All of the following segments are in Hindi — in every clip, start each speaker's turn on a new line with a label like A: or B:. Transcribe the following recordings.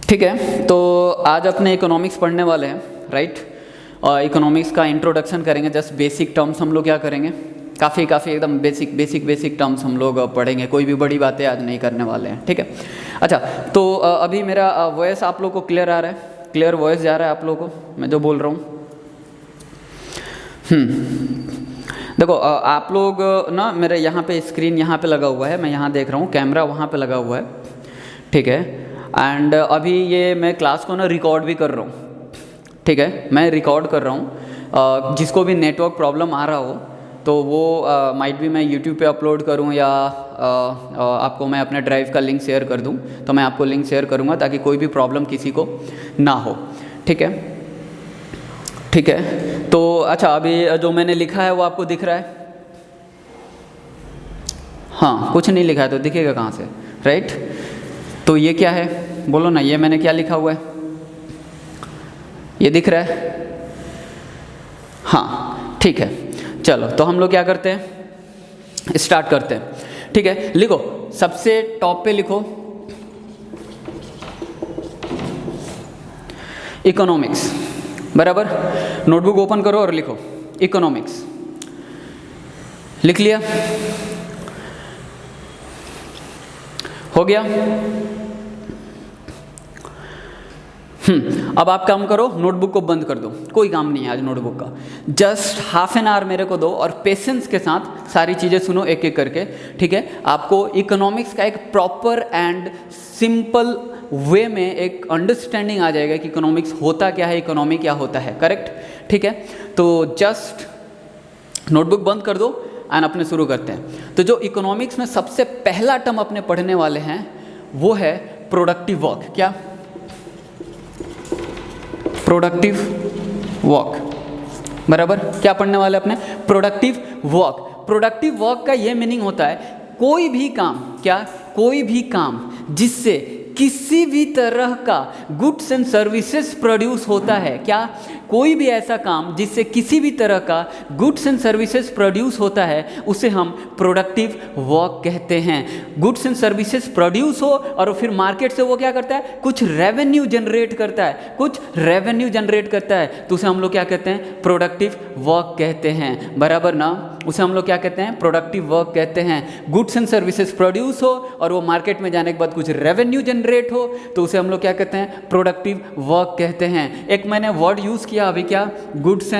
A: ठीक है, तो आज अपने इकोनॉमिक्स पढ़ने वाले हैं, राइट। और इकोनॉमिक्स का इंट्रोडक्शन करेंगे, जस्ट बेसिक टर्म्स हम लोग क्या करेंगे, काफ़ी एकदम बेसिक टर्म्स हम लोग पढ़ेंगे, कोई भी बड़ी बातें आज नहीं करने वाले हैं, ठीक है। अच्छा, तो अभी मेरा वॉइस आप लोग को क्लियर आ रहा है, क्लियर वॉइस जा रहा है आप लोगों को मैं जो बोल रहा हूँ? देखो आप लोग ना, मेरे यहाँ पे स्क्रीन यहाँ पे लगा हुआ है, मैं यहाँ देख रहा हूँ, कैमरा वहाँ पे लगा हुआ है, ठीक है। एंड अभी ये मैं क्लास को ना रिकॉर्ड भी कर रहा हूँ, ठीक है, मैं रिकॉर्ड कर रहा हूँ। जिसको भी नेटवर्क प्रॉब्लम आ रहा हो तो वो माइट भी मैं यूट्यूब पे अपलोड करूँ या आपको मैं अपने ड्राइव का लिंक शेयर कर दूँ, तो मैं आपको लिंक शेयर करूँगा ताकि कोई भी प्रॉब्लम किसी को ना हो, ठीक है, ठीक है। तो अच्छा, अभी जो मैंने लिखा है वो आपको दिख रहा है? हाँ, कुछ नहीं लिखा है तो दिखेगा कहाँ से, राइट। तो ये क्या है, बोलो ना, ये मैंने क्या लिखा हुआ है, ये दिख रहा है? हाँ, ठीक है। चलो, तो हम लोग क्या करते हैं, स्टार्ट करते हैं, ठीक है। लिखो, सबसे टॉप पे लिखो इकोनॉमिक्स, बराबर। नोटबुक ओपन करो और लिखो इकोनॉमिक्स। लिख लिया? हो गया? अब आप काम करो, नोटबुक को बंद कर दो, कोई काम नहीं है आज नोटबुक का। जस्ट हाफ एन आवर मेरे को दो और पेशेंस के साथ सारी चीज़ें सुनो एक एक करके, ठीक है। आपको इकोनॉमिक्स का एक प्रॉपर एंड सिंपल वे में एक अंडरस्टैंडिंग आ जाएगा कि इकोनॉमिक्स होता क्या है, इकोनॉमी क्या होता है, करेक्ट, ठीक है। तो जस्ट नोटबुक बंद कर दो एंड अपने शुरू करते हैं। तो जो इकोनॉमिक्स में सबसे पहला टर्म अपने पढ़ने वाले हैं वो है प्रोडक्टिव वर्क। क्या? प्रोडक्टिव वर्क, बराबर। क्या पढ़ने वाले अपने? Productive work. प्रोडक्टिव वर्क का ये मीनिंग होता है कोई भी काम, क्या? कोई भी काम जिससे किसी भी तरह का गुड्स एंड सर्विसेज प्रोड्यूस होता है। क्या? कोई भी ऐसा काम जिससे किसी भी तरह का गुड्स एंड सर्विसेज प्रोड्यूस होता है उसे हम प्रोडक्टिव वर्क कहते हैं। गुड्स एंड सर्विसेज प्रोड्यूस हो और फिर मार्केट से वो क्या करता है, कुछ रेवेन्यू जनरेट करता है, कुछ रेवेन्यू जनरेट करता है, तो उसे हम लोग क्या कहते हैं, प्रोडक्टिव वर्क कहते हैं, बराबर ना। उसे हम लोग क्या कहते हैं, प्रोडक्टिव वर्क कहते हैं। गुड्स एंड सर्विसेज प्रोड्यूस हो और वो मार्केट में जाने के बाद कुछ रेवेन्यू जनरेट हो तो उसे हम लोग क्या कहते हैं, प्रोडक्टिव वर्क कहते हैं। एक मैंने वर्ड यूज़ किया अभी, क्या? Goods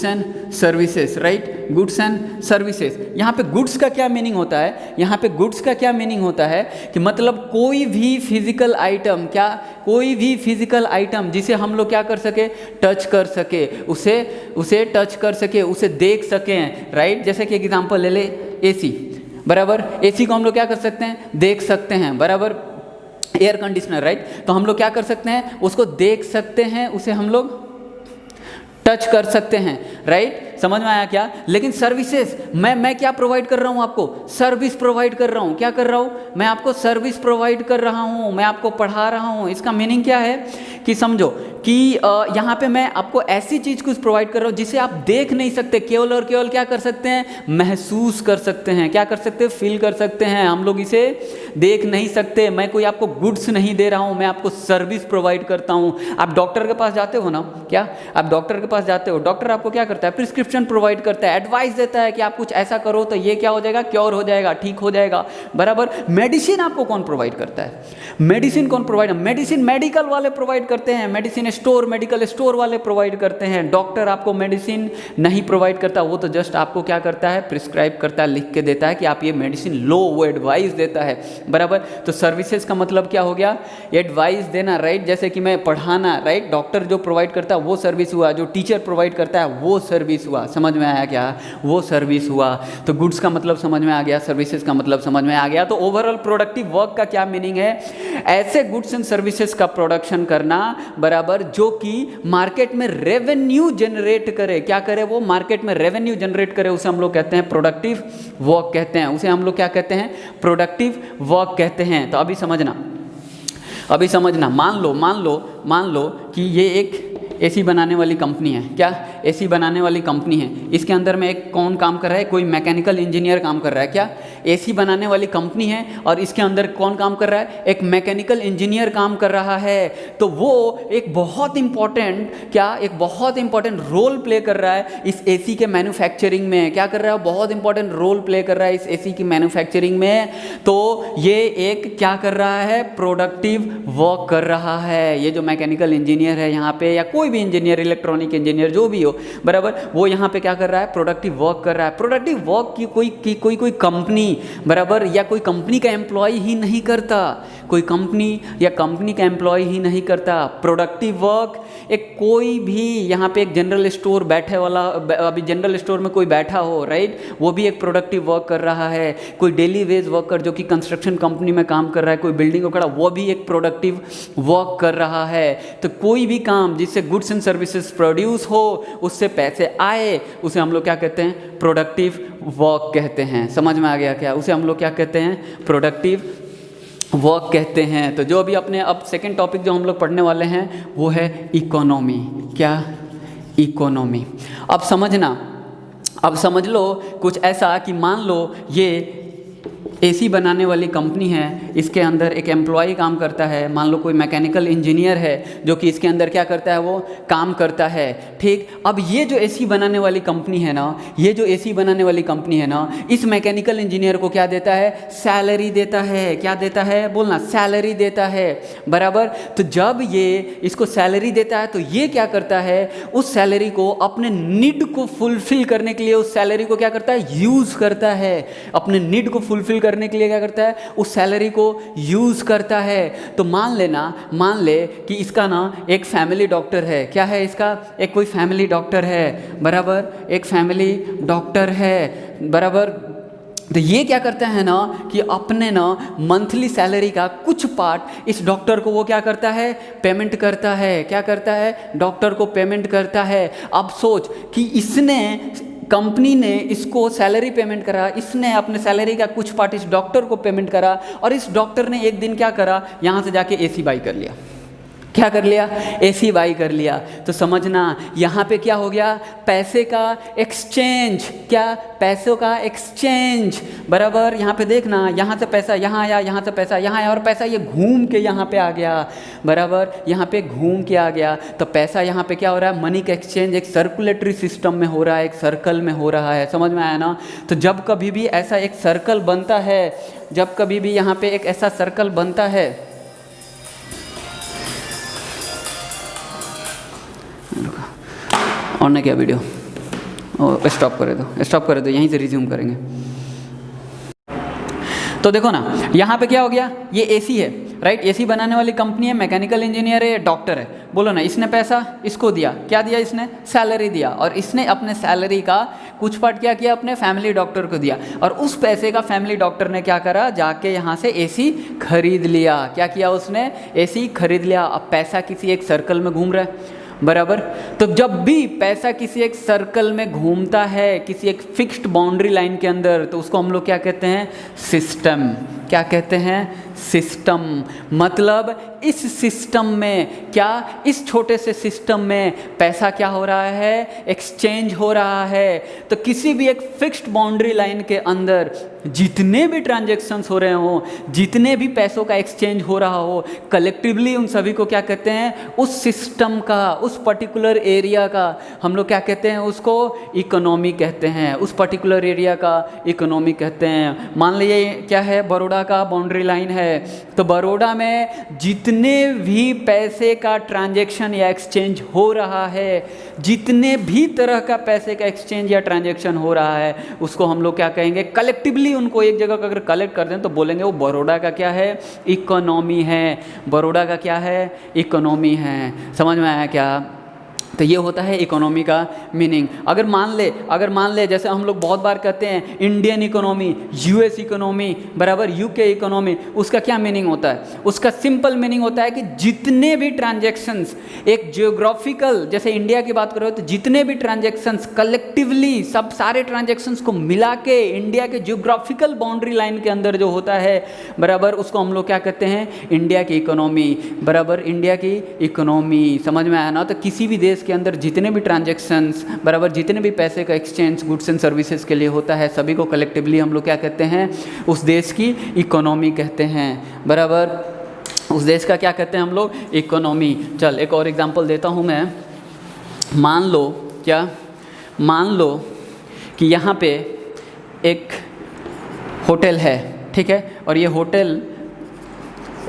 A: and services, right, goods and services. यहाँ पे गुड्स का क्या मीनिंग होता है, यहाँ पे गुड्स का क्या मीनिंग होता है कि मतलब कोई भी फिजिकल आइटम, क्या? कोई भी फिजिकल आइटम जिसे हम लोग क्या कर सके, टच कर सके, उसे टच कर सके, उसे देख सकें, राइट। जैसे कि एग्जांपल ले ले, एसी, बराबर। एसी को हम लोग क्या कर सकते हैं, देख सकते हैं, बराबर। एयर कंडीशनर, राइट, तो हम लोग क्या कर सकते हैं, उसको देख सकते हैं, उसे हम लोग टच कर सकते हैं, राइट। समझ में आया क्या? लेकिन सर्विसेज, मैं क्या प्रोवाइड कर रहा हूँ आपको, सर्विस प्रोवाइड कर रहा हूँ। क्या कर रहा हूँ मैं? आपको सर्विस प्रोवाइड कर रहा हूँ, मैं आपको पढ़ा रहा हूँ। इसका मीनिंग क्या है कि समझो कि यहाँ पे मैं आपको ऐसी चीज़ कुछ प्रोवाइड कर रहा हूँ जिसे आप देख नहीं सकते, केवल और केवल क्या कर सकते हैं, महसूस कर सकते हैं। क्या कर सकते हैं? फील कर सकते हैं। हम लोग इसे देख नहीं सकते। मैं कोई आपको गुड्स नहीं दे रहा हूँ, मैं आपको सर्विस प्रोवाइड करता हूँ। आप डॉक्टर के पास जाते हो ना, क्या? आप डॉक्टर के पास जाते हो, डॉक्टर आपको क्या करता है, प्रिस्क्रिप्शन प्रोवाइड करता है, एडवाइस देता है कि आप कुछ ऐसा करो तो ये क्या हो जाएगा, क्योर हो जाएगा, ठीक हो जाएगा, बराबर। मेडिसिन आपको कौन प्रोवाइड करता है? मेडिसिन कौन प्रोवाइड? मेडिसिन मेडिकल वाले प्रोवाइड करते हैं, मेडिसिन स्टोर, मेडिकल स्टोर वाले प्रोवाइड करते हैं। डॉक्टर आपको मेडिसिन नहीं प्रोवाइड करता, वो तो जस्ट आपको क्या करता है, प्रिस्क्राइब करता है, लिख के देता है कि आप ये मेडिसिन लो, वो एडवाइस देता है, बराबर। तो सर्विसेज का मतलब क्या हो गया, एडवाइस देना, राइट। जैसे कि मैं पढ़ाना, राइट, डॉक्टर जो प्रोवाइड करता है वो सर्विस हुआ, जो टीचर प्रोवाइड करता है वो सर्विस हुआ। समझ में आया क्या? वो सर्विस हुआ। तो गुड्स का मतलब समझ में आ गया, सर्विसेज का मतलब समझ में आ गया। तो ओवरऑल प्रोडक्टिव वर्क का क्या मीनिंग है, ऐसे गुड्स एंड सर्विसेज का प्रोडक्शन करना, बराबर, जो कि मार्केट में रेवेन्यू जनरेट करे। क्या करे? वो मार्केट में रेवेन्यू जनरेट करे, उसे हम लोग कहते हैं प्रोडक्टिव वर्क कहते हैं। उसे हम लोग क्या कहते हैं, प्रोडक्टिव वर्क कहते हैं। तो अभी समझना, मान लो कि ये एक एसी बनाने वाली कंपनी है। क्या? एसी बनाने वाली कंपनी है। इसके अंदर में एक कौन काम कर रहा है, कोई मैकेनिकल इंजीनियर काम कर रहा है। क्या? एसी बनाने वाली कंपनी है और इसके अंदर कौन काम कर रहा है, एक मैकेनिकल इंजीनियर काम कर रहा है, तो वो एक बहुत इंपॉर्टेंट रोल प्ले कर रहा है इस एसी के मैन्युफैक्चरिंग में। क्या कर रहा है, बहुत इंपॉर्टेंट रोल प्ले कर रहा है इस एसी की मैन्युफैक्चरिंग में। तो ये एक क्या कर रहा है, प्रोडक्टिव वर्क कर रहा है। ये जो मैकेनिकल इंजीनियर है यहाँ पे, या कोई भी इंजीनियर, इलेक्ट्रॉनिक इंजीनियर जो भी हो, बराबर, वो यहाँ पे क्या कर रहा है, प्रोडक्टिव वर्क कर रहा है। प्रोडक्टिव वर्क की कोई कंपनी, बराबर, या कोई कंपनी का एम्प्लॉय ही नहीं करता, कोई कंपनी या कंपनी का एम्प्लॉय ही नहीं करता। प्रोडक्टिव वर्क एक कोई भी यहाँ पे एक जनरल स्टोर बैठे वाला, अभी जनरल स्टोर में कोई बैठा हो, राइट, वो भी एक प्रोडक्टिव वर्क कर रहा है। कोई डेली वेज वर्कर जो कि कंस्ट्रक्शन कंपनी में काम कर रहा है, कोई बिल्डिंग को खड़ा, वो भी एक प्रोडक्टिव वर्क कर रहा है। तो कोई भी काम जिससे गुड्स एंड सर्विसेज प्रोड्यूस हो, उससे पैसे आए, उसे हम लोग क्या कहते हैं, प्रोडक्टिव वर्क कहते हैं। समझ में आ गया क्या, उसे हम लोग क्या कहते हैं, प्रोडक्टिव वर्क कहते हैं। तो जो अभी अपने अब सेकंड टॉपिक जो हम लोग पढ़ने वाले हैं वो है इकोनॉमी। क्या, इकोनॉमी। अब समझना, अब समझ लो कुछ ऐसा कि मान लो ये एसी बनाने वाली कंपनी है, इसके अंदर एक एम्प्लॉय काम करता है, मान लो कोई मैकेनिकल इंजीनियर है जो कि इसके अंदर क्या करता है, वो काम करता है, ठीक। अब ये जो एसी बनाने वाली कंपनी है ना, ये जो एसी बनाने वाली कंपनी है ना, इस मैकेनिकल इंजीनियर को क्या देता है, सैलरी देता है। क्या देता है, बोलना, सैलरी देता है, बराबर। तो जब ये इसको सैलरी देता है तो ये क्या करता है, उस सैलरी को अपने नीड को फुलफिल करने के लिए उस सैलरी को क्या करता है, यूज़ करता है। अपने नीड को फुलफिल करने के लिए क्या करता है, उस सैलरी को यूज़ करता है। तो मान ले कि इसका ना एक फैमिली डॉक्टर है। क्या है इसका, एक कोई फैमिली डॉक्टर है, बराबर, एक फैमिली डॉक्टर है, बराबर। तो ये क्या करते हैं ना कि अपने ना मंथली सैलरी का कुछ पार्ट इस डॉक्टर को वो क्या करता है, पेमेंट करता है। क्या करता है, डॉक्टर को पेमेंट करता है। अब सोच कि इसने, कंपनी ने इसको सैलरी पेमेंट करा, इसने अपने सैलरी का कुछ पार्ट इस डॉक्टर को पेमेंट करा, और इस डॉक्टर ने एक दिन क्या करा, यहाँ से जाके एसी बाई कर लिया। क्या कर लिया, एसी बाई कर लिया। तो समझना यहाँ पे क्या हो गया, पैसे का एक्सचेंज। क्या, पैसों का एक्सचेंज, बराबर। यहाँ पे देखना, यहाँ से पैसा यहाँ आया, यहाँ से पैसा यहाँ आया, और पैसा ये घूम के यहाँ पे आ गया, बराबर, यहाँ पे घूम के आ गया। तो पैसा यहाँ पे क्या हो रहा है, मनी का एक्सचेंज एक सर्कुलेटरी सिस्टम में हो रहा है, एक सर्कल में हो रहा है। समझ में आया ना। तो जब कभी भी ऐसा एक सर्कल बनता है, जब कभी भी यहाँ पे एक ऐसा सर्कल बनता है, और ना क्या वीडियो स्टॉप कर दो, यहीं से रिज्यूम करेंगे। तो देखो ना, यहाँ पे क्या हो गया, ये एसी है, राइट। एसी बनाने वाली कंपनी है, मैकेनिकल इंजीनियर है, डॉक्टर है। बोलो ना, इसने पैसा इसको दिया, क्या दिया इसने, सैलरी दिया, और इसने अपने सैलरी का कुछ पार्ट क्या किया, अपने फैमिली डॉक्टर को दिया, और उस पैसे का फैमिली डॉक्टर ने क्या करा, जाके यहाँ से एसी खरीद लिया। क्या किया उसने, एसी खरीद लिया। अब पैसा किसी एक सर्कल में घूम रहा है, बराबर। तो जब भी पैसा किसी एक सर्कल में घूमता है, किसी एक फिक्स्ड बाउंड्री लाइन के अंदर, तो उसको हम लोग क्या कहते हैं, सिस्टम। क्या कहते हैं, सिस्टम। मतलब इस सिस्टम में क्या, इस छोटे से सिस्टम में पैसा क्या हो रहा है, एक्सचेंज हो रहा है। तो किसी भी एक फिक्स्ड बाउंड्री लाइन के अंदर जितने भी ट्रांजैक्शंस हो रहे हो, जितने भी पैसों का एक्सचेंज हो रहा हो, कलेक्टिवली उन सभी को क्या कहते हैं, उस सिस्टम का, उस पर्टिकुलर एरिया का हम लोग क्या कहते हैं, उसको इकोनॉमी कहते हैं। उस पर्टिकुलर एरिया का इकोनॉमी कहते हैं। मान लीजिए क्या है, बड़ौदा का बाउंड्री लाइन है, तो बड़ौदा में जितने भी पैसे का ट्रांजैक्शन या एक्सचेंज हो रहा है, जितने भी तरह का पैसे का एक्सचेंज या ट्रांजैक्शन हो रहा है, उसको हम लोग क्या कहेंगे, कलेक्टिवली उनको एक जगह अगर कलेक्ट कर दें तो बोलेंगे वो बड़ौदा का क्या है, इकोनॉमी है। बड़ौदा का क्या है, इकोनॉमी है। समझ में आया क्या। तो ये होता है इकोनॉमी का मीनिंग। अगर मान ले जैसे हम लोग बहुत बार कहते हैं इंडियन इकोनॉमी, यूएस इकोनॉमी, बराबर, यूके इकोनॉमी, उसका क्या मीनिंग होता है, उसका सिंपल मीनिंग होता है कि जितने भी ट्रांजैक्शंस एक जियोग्राफिकल, जैसे इंडिया की बात करो तो जितने भी ट्रांजैक्शंस कलेक्टिवली, सब सारे ट्रांजैक्शंस को मिला के इंडिया के जियोग्राफिकल बाउंड्री लाइन के अंदर जो होता है, बराबर, उसको हम लोग क्या कहते हैं, इंडिया की इकोनॉमी, बराबर, इंडिया की इकोनॉमी। समझ में आया ना। तो किसी भी देश के अंदर जितने भी ट्रांजैक्शंस बराबर, जितने भी पैसे का एक्सचेंज गुड्स एंड सर्विसेज के लिए होता है, सभी को कलेक्टिवली हम लोग क्या कहते हैं, उस देश की इकोनॉमी कहते हैं बराबर। उस देश का क्या कहते हैं हम लोग, इकोनॉमी। चल एक और एग्जांपल देता हूँ मैं। मान लो क्या, मान लो कि यहाँ पे एक होटल है, ठीक है, और ये होटल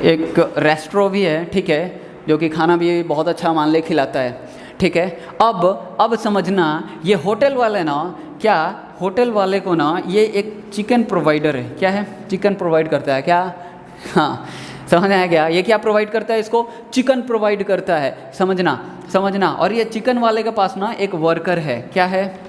A: एक रेस्टोरेंट भी है, ठीक है, जो कि खाना भी बहुत अच्छा मान ले खिलाता है, ठीक है। अब समझना, ये होटल वाले ना, क्या होटल वाले को ना ये एक चिकन प्रोवाइडर है, क्या है, चिकन प्रोवाइड करता है क्या, हाँ समझ आया क्या, ये क्या प्रोवाइड करता है, इसको चिकन प्रोवाइड करता है, समझना। और ये चिकन वाले के पास ना एक वर्कर है, क्या है,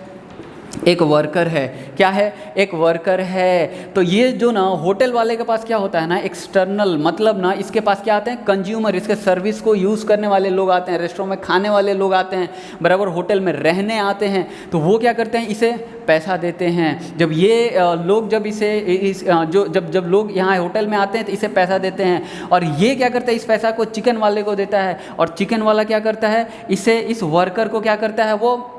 A: एक वर्कर है, क्या है, एक वर्कर है। तो ये जो ना होटल वाले के पास क्या होता है ना, एक्सटर्नल, मतलब ना इसके पास क्या आते हैं, कंज्यूमर, इसके सर्विस को यूज़ करने वाले लोग आते हैं, रेस्टोरेंट में खाने वाले लोग आते हैं बराबर, होटल में रहने आते हैं। तो वो क्या करते हैं, इसे पैसा देते हैं। जब ये लोग जब जब लोग यहाँ होटल में आते हैं तो इसे पैसा देते हैं, और ये क्या करता है, इस पैसा को चिकन वाले को देता है, और चिकन वाला क्या करता है, इस वर्कर को क्या करता है, वो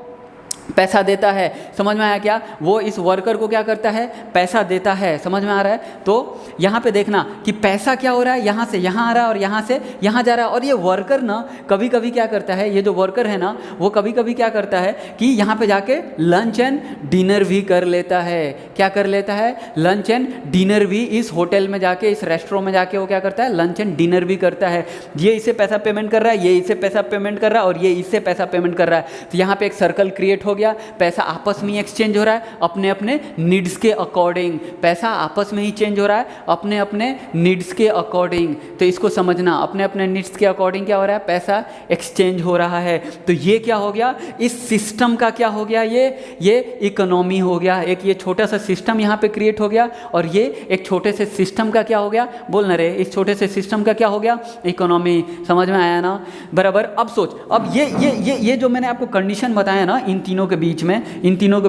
A: पैसा देता है। समझ में आया क्या, वो इस वर्कर को क्या करता है, पैसा देता है। समझ में आ रहा है। तो यहाँ पे देखना कि पैसा क्या हो रहा है, यहाँ से यहाँ आ रहा है और यहाँ से यहाँ जा रहा है। और ये वर्कर ना कभी कभी क्या करता है, ये जो वर्कर है ना, वो कभी कभी क्या करता है कि यहाँ पे जाके लंच एंड डिनर भी कर लेता है। क्या कर लेता है, लंच एंड डिनर भी इस होटल में जाके, इस रेस्टोरेंट में जाके वो क्या करता है, लंच एंड डिनर भी करता है। ये इसे पैसा पेमेंट कर रहा है, ये इसे पैसा पेमेंट कर रहा है, और ये इससे पैसा पेमेंट कर रहा है। तो यहाँ पे एक सर्कल क्रिएट हो गया, पैसा आपस में ही एक्सचेंज हो रहा है अपने अपने नीड्स के अकॉर्डिंग। पैसा आपस में ही चेंज हो रहा है अपने अपने नीड्स के अकॉर्डिंग। तो इसको समझना, अपने अपने नीड्स के अकॉर्डिंग क्या हो रहा है, पैसा एक्सचेंज हो रहा है। तो ये क्या हो गया, इस सिस्टम का क्या हो गया, ये इकोनॉमी हो गया। एक ये छोटा सा सिस्टम यहाँ पे क्रिएट हो गया, और ये एक छोटे से सिस्टम का क्या हो गया, बोल ना रे, इस छोटे से सिस्टम का क्या हो गया, इकोनॉमी। समझ में आया ना बराबर। अब सोच, अब ये जो मैंने आपको कंडीशन बताया ना, इन तीनों के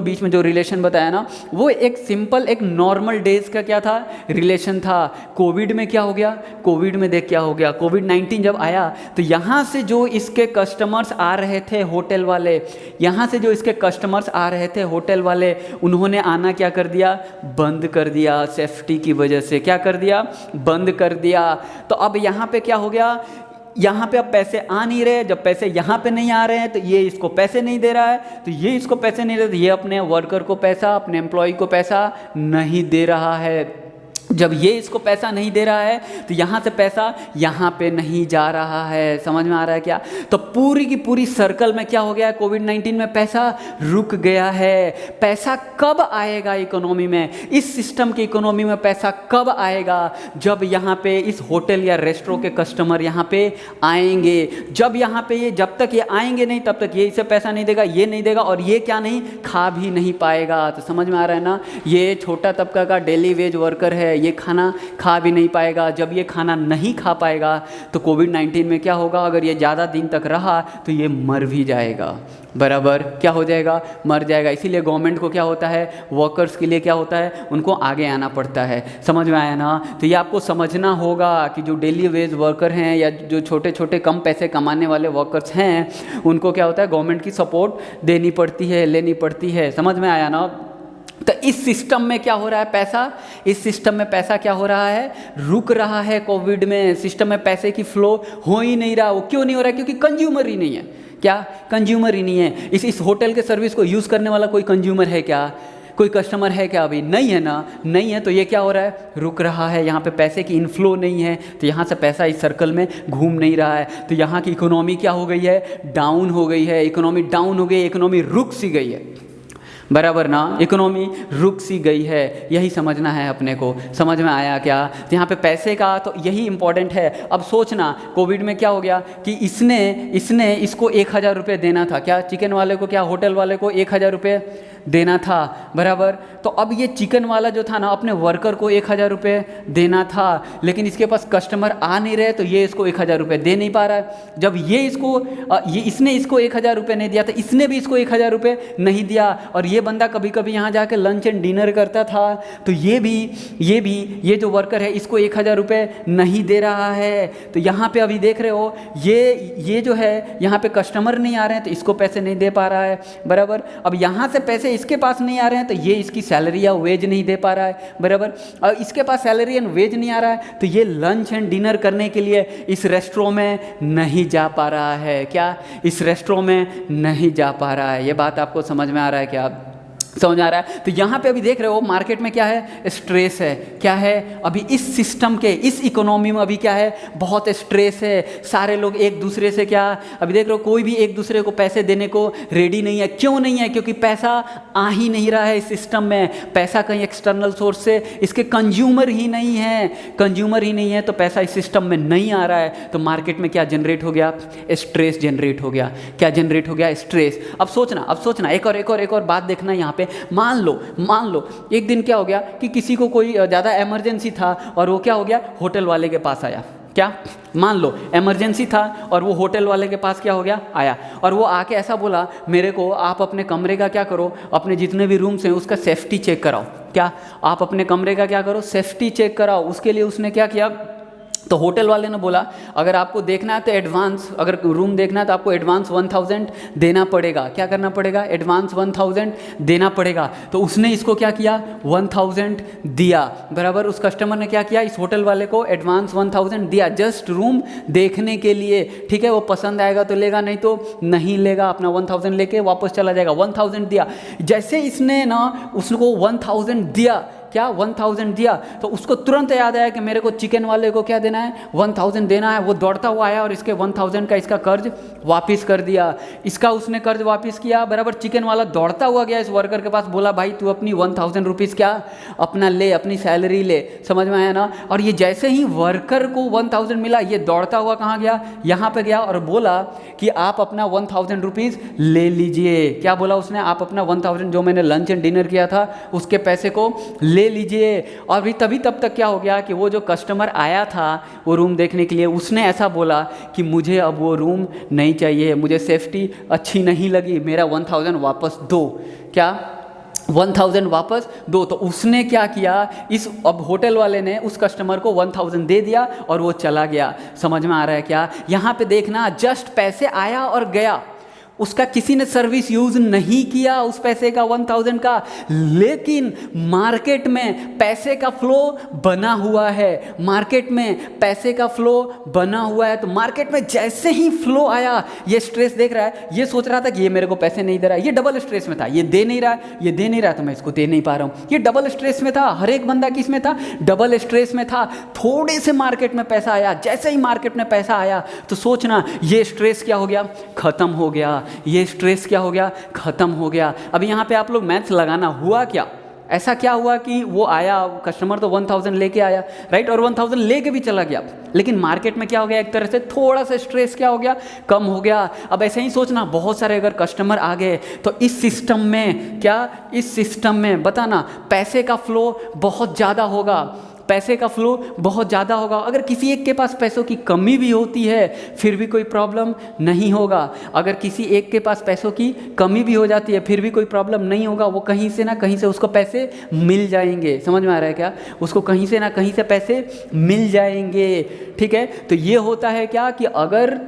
A: बीच में जो रिलेशन बताया ना, वो एक सिंपल, एक नॉर्मल डेज का क्या था, रिलेशन था। कोविड में क्या हो गया, कोविड में देख क्या हो गया, कोविड-19 जब आया तो यहाँ से जो इसके कस्टमर्स आ रहे थे होटल वाले, यहाँ से जो इसके कस्टमर्स आ रहे थे होटल वाले, उन्होंने आना क्या कर दिया, बंद कर दिया। सेफ्टी की वजह से क्या कर दिया, बंद कर दिया। तो अब यहाँ पे क्या हो गया, यहाँ पे अब पैसे आ नहीं रहे। जब पैसे यहाँ पे नहीं आ रहे हैं तो ये इसको पैसे नहीं दे रहा है, तो ये इसको पैसे नहीं दे रहा, तो ये अपने वर्कर को पैसा, अपने एम्प्लॉय को पैसा नहीं दे रहा है। जब ये इसको पैसा नहीं दे रहा है तो यहाँ से पैसा यहाँ पे नहीं जा रहा है। समझ में आ रहा है क्या। तो पूरी की पूरी सर्कल में क्या हो गया है, कोविड-19 में पैसा रुक गया है। पैसा कब आएगा इकोनॉमी में, इस सिस्टम की इकोनॉमी में पैसा कब आएगा, जब यहाँ पे इस होटल या रेस्टोरेंट के कस्टमर यहाँ पे आएंगे। जब यहाँ पे जब तक ये आएंगे नहीं तब तक ये इसे पैसा नहीं देगा, ये नहीं देगा, और ये क्या नहीं, खा भी नहीं पाएगा। तो समझ में आ रहा है ना, ये छोटा तबका का डेली वेज वर्कर है, ये खाना खा भी नहीं पाएगा। जब ये खाना नहीं खा पाएगा तो कोविड-19 में क्या होगा, अगर ये ज़्यादा दिन तक रहा तो ये मर भी जाएगा बराबर। क्या हो जाएगा, मर जाएगा। इसीलिए गवर्नमेंट को क्या होता है, वर्कर्स के लिए क्या होता है, उनको आगे आना पड़ता है। समझ में आया ना। तो ये आपको समझना होगा कि जो डेली वेज वर्कर हैं या जो छोटे छोटे कम पैसे कमाने वाले वर्कर्स हैं, उनको क्या होता है, गवर्नमेंट की सपोर्ट देनी पड़ती है, लेनी पड़ती है। समझ में आया ना। तो इस सिस्टम में क्या हो रहा है, पैसा, इस सिस्टम में पैसा क्या हो रहा है, रुक रहा है। कोविड में सिस्टम में पैसे की फ्लो हो ही नहीं रहा। वो क्यों नहीं हो रहा है, क्योंकि कंज्यूमर ही नहीं है। क्या, कंज्यूमर ही नहीं है। इस होटल के सर्विस को यूज़ करने वाला कोई कंज्यूमर है क्या, कोई कस्टमर है क्या, अभी नहीं है ना, नहीं है। तो ये क्या हो रहा है, रुक रहा है। यहाँ पे पैसे की इनफ्लो नहीं है, तो यहाँ से पैसा इस सर्कल में घूम नहीं रहा है। तो यहाँ की इकोनॉमी क्या हो गई है, डाउन हो गई है। इकोनॉमी डाउन हो गई, इकोनॉमी रुक सी गई है बराबर ना। इकोनॉमी रुक सी गई है, यही समझना है अपने को। समझ में आया क्या। तो यहाँ पे पैसे का तो यही इम्पोर्टेंट है। अब सोचना, कोविड में क्या हो गया कि इसने इसको 1000 रुपये देना था। क्या, चिकन वाले को, क्या होटल वाले को 1000 रुपये देना था, बराबर। तो अब ये चिकन वाला जो था ना, अपने वर्कर को 1000 रुपये देना था, लेकिन इसके पास कस्टमर आ नहीं रहे, तो ये इसको 1000 रुपये दे नहीं पा रहा है। जब इसने इसको 1000 रुपये नहीं दिया, तो इसने भी इसको 1000 रुपये नहीं दिया। और ये बंदा कभी कभी यहाँ जाके लंच एंड डिनर करता था, तो ये जो वर्कर है इसको 1000 रुपये नहीं दे रहा है। तो यहाँ पे अभी देख रहे हो, ये जो है यहाँ पे कस्टमर नहीं आ रहे हैं, तो इसको पैसे नहीं दे पा रहा है, बराबर। अब यहाँ से पैसे इसके पास नहीं आ रहे हैं, तो ये इसकी सैलरी या वेज नहीं दे पा रहा है, बराबर। और इसके पास सैलरी एंड वेज नहीं आ रहा है, तो ये लंच एंड डिनर करने के लिए इस रेस्टोरेंट में नहीं जा पा रहा है। क्या? इस रेस्टोरेंट में नहीं जा पा रहा है। ये बात आपको समझ में आ रहा है क्या? समझ आ रहा है? तो यहाँ पे अभी देख रहे हो मार्केट में क्या है? स्ट्रेस है। क्या है? अभी इस सिस्टम के, इस इकोनॉमी में अभी क्या है? बहुत स्ट्रेस है। सारे लोग एक दूसरे से क्या, अभी देख रहे हो, कोई भी एक दूसरे को पैसे देने को रेडी नहीं है। क्यों नहीं है? क्योंकि पैसा आ ही नहीं रहा है इस सिस्टम में। पैसा कहीं एक्सटर्नल सोर्स से, इसके कंज्यूमर ही नहीं है, तो पैसा इस सिस्टम में नहीं आ रहा है। तो मार्केट में क्या जनरेट हो गया? स्ट्रेस जनरेट हो गया। क्या जनरेट हो गया? स्ट्रेस। अब सोचना एक और बात देखना यहाँ पे। मान लो एक दिन क्या हो गया कि किसी को कोई ज़्यादा इमरजेंसी था, और वो क्या हो गया? होटल वाले के पास आया। क्या? मान लो इमरजेंसी था और वो होटल वाले के पास क्या हो गया? आया, और वो आके ऐसा बोला, मेरे को आप अपने कमरे का क्या करो, अपने जितने भी रूम्स हैं उसका सेफ्टी चेक कराओ। क्या? आप अपने कमरे का क्या करो? सेफ्टी चेक कराओ। उसके लिए उसने क्या किया? तो होटल वाले ने बोला, अगर आपको देखना है तो एडवांस, अगर रूम देखना है तो आपको एडवांस 1000 देना पड़ेगा। क्या करना पड़ेगा? एडवांस 1000 देना पड़ेगा। तो उसने इसको क्या किया? 1000 दिया, बराबर। उस कस्टमर ने क्या किया? इस होटल वाले को एडवांस 1000 दिया, जस्ट रूम देखने के लिए। ठीक है, वो पसंद आएगा तो लेगा, नहीं तो नहीं लेगा, अपना 1000 लेके वापस चला जाएगा। 1000 दिया। जैसे इसने ना उसको 1000 दिया, क्या? 1000 दिया, तो उसको तुरंत याद आया कि मेरे को चिकन वाले को क्या देना है? 1000 देना है। वो दौड़ता हुआ आया और इसके 1000 का इसका कर्ज वापस कर दिया। इसका उसने कर्ज वापस किया, बराबर। चिकन वाला दौड़ता हुआ गया इस वर्कर के पास, बोला, भाई तू अपनी 1000 रुपीज़ क्या अपना ले, अपनी सैलरी ले। समझ में आया ना? और ये जैसे ही वर्कर को 1000 मिला, ये दौड़ता हुआ कहाँ गया? यहाँ पे गया और बोला कि आप अपना 1000 रुपीज़ ले लीजिए। क्या बोला उसने? आप अपना 1000 जो मैंने लंच एंड डिनर किया था उसके पैसे को ले लीजिए। और भी तब तक क्या हो गया कि वो जो कस्टमर आया था वो रूम देखने के लिए, उसने ऐसा बोला कि मुझे अब वो रूम नहीं चाहिए, मुझे सेफ्टी अच्छी नहीं लगी, मेरा 1000 वापस दो। क्या? 1000 वापस दो। तो उसने क्या किया? अब होटल वाले ने उस कस्टमर को 1000 दे दिया और वो चला गया। समझ में आ रहा है क्या? यहाँ पे देखना, जस्ट पैसे आया और गया, उसका किसी ने सर्विस यूज़ नहीं किया उस पैसे का 1000 का। लेकिन मार्केट में पैसे का फ्लो बना हुआ है, मार्केट में पैसे का फ्लो बना हुआ है। तो मार्केट में जैसे ही फ्लो आया, ये स्ट्रेस देख रहा है, ये सोच रहा था कि ये मेरे को पैसे नहीं दे रहा है, ये डबल स्ट्रेस में था, ये दे नहीं रहा तो मैं इसको दे नहीं पा रहा हूँ, ये डबल स्ट्रेस में था। हर एक बंदा किस में था? डबल स्ट्रेस में था। थोड़े से मार्केट में पैसा आया, जैसे ही मार्केट में पैसा आया तो सोचना, ये स्ट्रेस क्या हो गया? खत्म हो गया। ये स्ट्रेस क्या हो गया? खत्म हो गया। अभी यहाँ पे आप लोग मैथ्स लगाना, हुआ क्या? ऐसा क्या हुआ कि वो आया कस्टमर, तो 1000 लेके आया, राइट, और 1000 लेके भी चला गया, लेकिन मार्केट में क्या हो गया? एक तरह से थोड़ा सा स्ट्रेस क्या हो गया? कम हो गया। अब ऐसे ही सोचना, बहुत सारे अगर कस्टमर आ गए तो इस सिस्टम में क्या, इस सिस्टम में बताना पैसे का फ्लो बहुत ज़्यादा होगा, पैसे का फ्लो बहुत ज़्यादा होगा। अगर किसी एक के पास पैसों की कमी भी होती है फिर भी कोई प्रॉब्लम नहीं होगा। अगर किसी एक के पास पैसों की कमी भी हो जाती है फिर भी कोई प्रॉब्लम नहीं होगा। वो कहीं से ना कहीं से उसको पैसे मिल जाएंगे। समझ में आ रहा है क्या? उसको कहीं से ना कहीं से पैसे मिल जाएंगे। ठीक है, तो ये होता है क्या कि अगर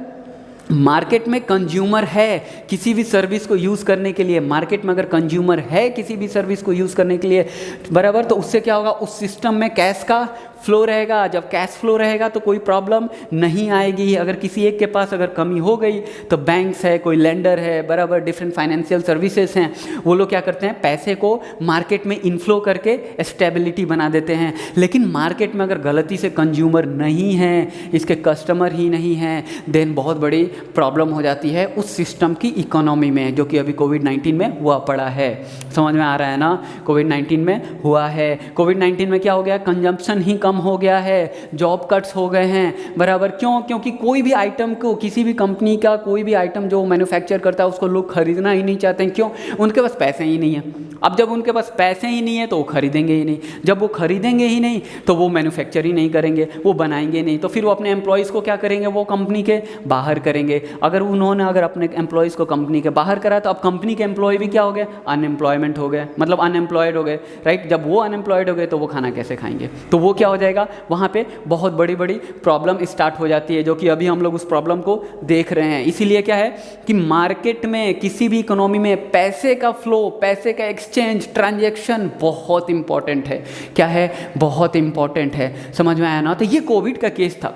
A: मार्केट में कंज्यूमर है किसी भी सर्विस को यूज़ करने के लिए, मार्केट में अगर कंज्यूमर है किसी भी सर्विस को यूज़ करने के लिए, बराबर, तो उससे क्या होगा? उस सिस्टम में कैश का फ्लो रहेगा। जब कैश फ्लो रहेगा तो कोई प्रॉब्लम नहीं आएगी। अगर किसी एक के पास अगर कमी हो गई तो बैंक्स है, कोई लेंडर है, बराबर, डिफरेंट फाइनेंशियल सर्विसेज हैं, वो लोग क्या करते हैं? पैसे को मार्केट में इनफ्लो करके स्टेबिलिटी बना देते हैं। लेकिन मार्केट में अगर गलती से कंज्यूमर नहीं है, इसके कस्टमर ही नहीं हैं, देन बहुत बड़ी प्रॉब्लम हो जाती है उस सिस्टम की इकोनॉमी में, जो कि अभी कोविड-19 में हुआ पड़ा है। समझ में आ रहा है ना? कोविड-19 में हुआ है। कोविड-19 में क्या हो गया? कंजम्पशन ही कम हो गया है, जॉब कट्स हो गए हैं, बराबर। क्यों? क्योंकि कोई भी आइटम को, किसी भी कंपनी का कोई भी आइटम जो मैन्युफैक्चर करता है उसको लोग खरीदना ही नहीं चाहते हैं। क्यों? उनके पास पैसे ही नहीं है। अब जब उनके पास पैसे ही नहीं है तो वो खरीदेंगे ही नहीं, जब वो खरीदेंगे ही नहीं तो वो मैन्युफैक्चर ही नहीं करेंगे, वो बनाएंगे नहीं, तो फिर वो अपने एम्प्लॉयज़ को क्या करेंगे, वो कंपनी के बाहर करेंगे। अगर अपने एम्प्लॉयज़ को कंपनी के बाहर करा तो अब कंपनी के एम्प्लॉय भी क्या हो गए, अनएम्प्लॉयमेंट हो गए, मतलब अनएम्प्लॉयड हो गए, राइट। जब वो अनएम्प्लॉयड हो गए तो वो खाना कैसे खाएंगे, तो वो क्या हो जाएगा, वहाँ पे बहुत बड़ी बड़ी प्रॉब्लम स्टार्ट हो जाती है, जो कि अभी हम लोग उस प्रॉब्लम को देख रहे हैं। इसीलिए क्या है कि मार्केट में, किसी भी इकोनॉमी में पैसे का फ्लो, पैसे का एक्सचेंज, ट्रांजैक्शन बहुत इंपॉर्टेंट है। क्या है? बहुत इंपॉर्टेंट है। समझ में आया ना? तो ये कोविड का केस था।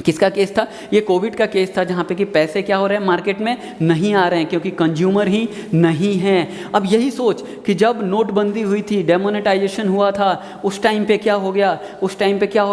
A: किसका केस था? ये कोविड का केस था, जहाँ पे कि पैसे क्या हो रहे हैं, मार्केट में नहीं आ रहे हैं, क्योंकि कंज्यूमर ही नहीं है। अब यही सोच कि जब नोटबंदी हुई थी, डेमोनेटाइजेशन हुआ था, उस टाइम पे क्या हो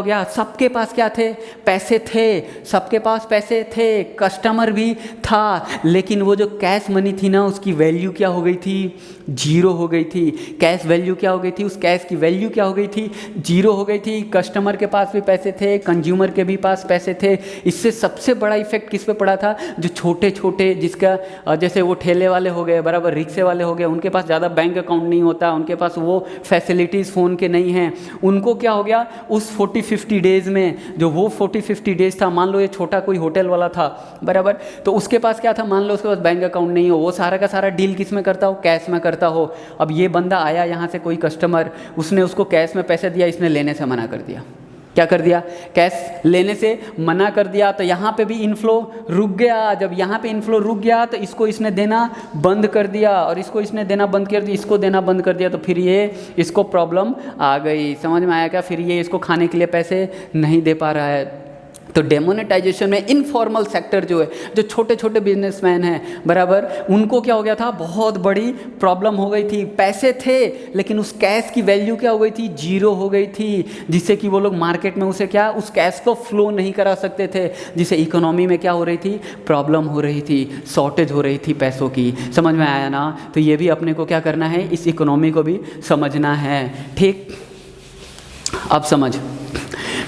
A: गया, सबके पास क्या थे, पैसे थे, सबके पास पैसे थे, कस्टमर भी था, लेकिन वो जो कैश मनी थी ना, उसकी वैल्यू क्या हो गई थी, जीरो हो गई थी। कैश वैल्यू क्या हो गई थी, उस कैश की वैल्यू क्या हो गई थी, जीरो हो गई थी। कस्टमर के पास भी पैसे थे, कंज्यूमर के भी पास पैसे थे। इससे सबसे बड़ा इफेक्ट किस पे पड़ा था, जो छोटे छोटे, जिसका जैसे वो ठेले वाले हो गए, बराबर, रिक्शे वाले हो गए, उनके पास ज़्यादा बैंक अकाउंट नहीं होता, उनके पास वो फैसिलिटीज़ फ़ोन के नहीं हैं, उनको क्या हो गया, उस 40-50 डेज़ में, जो वो 40-50 डेज़ था, मान लो ये छोटा कोई होटल वाला था, बराबर, तो उसके पास क्या था, मान लो उसके पास बैंक अकाउंट नहीं हो, वो सारा का सारा डील किस में करता हो, कैश में करता हो। अब ये बंदा आया यहाँ से, कोई कस्टमर, उसने उसको कैश में पैसे दिया, इसने लेने से मना कर दिया। क्या कर दिया? कैश लेने से मना कर दिया, तो यहाँ पे भी इनफ्लो रुक गया। जब यहाँ पे इनफ्लो रुक गया तो इसको इसने देना बंद कर दिया, और इसको इसने देना बंद कर दिया, इसको देना बंद कर दिया, तो फिर ये इसको प्रॉब्लम आ गई। समझ में आया क्या? फिर ये इसको खाने के लिए पैसे नहीं दे पा रहा है। तो डेमोनेटाइजेशन में इनफॉर्मल सेक्टर जो है, जो छोटे छोटे बिजनेसमैन हैं, बराबर, उनको क्या हो गया था, बहुत बड़ी प्रॉब्लम हो गई थी। पैसे थे लेकिन उस कैश की वैल्यू क्या हो गई थी, जीरो हो गई थी, जिससे कि वो लोग मार्केट में उसे क्या, उस कैश को फ्लो नहीं करा सकते थे, जिससे इकोनॉमी में क्या हो रही थी, प्रॉब्लम हो रही थी, शॉर्टेज हो रही थी पैसों की। समझ में आया ना? तो ये भी अपने को क्या करना है, इस इकोनॉमी को भी समझना है। ठीक, अब समझ,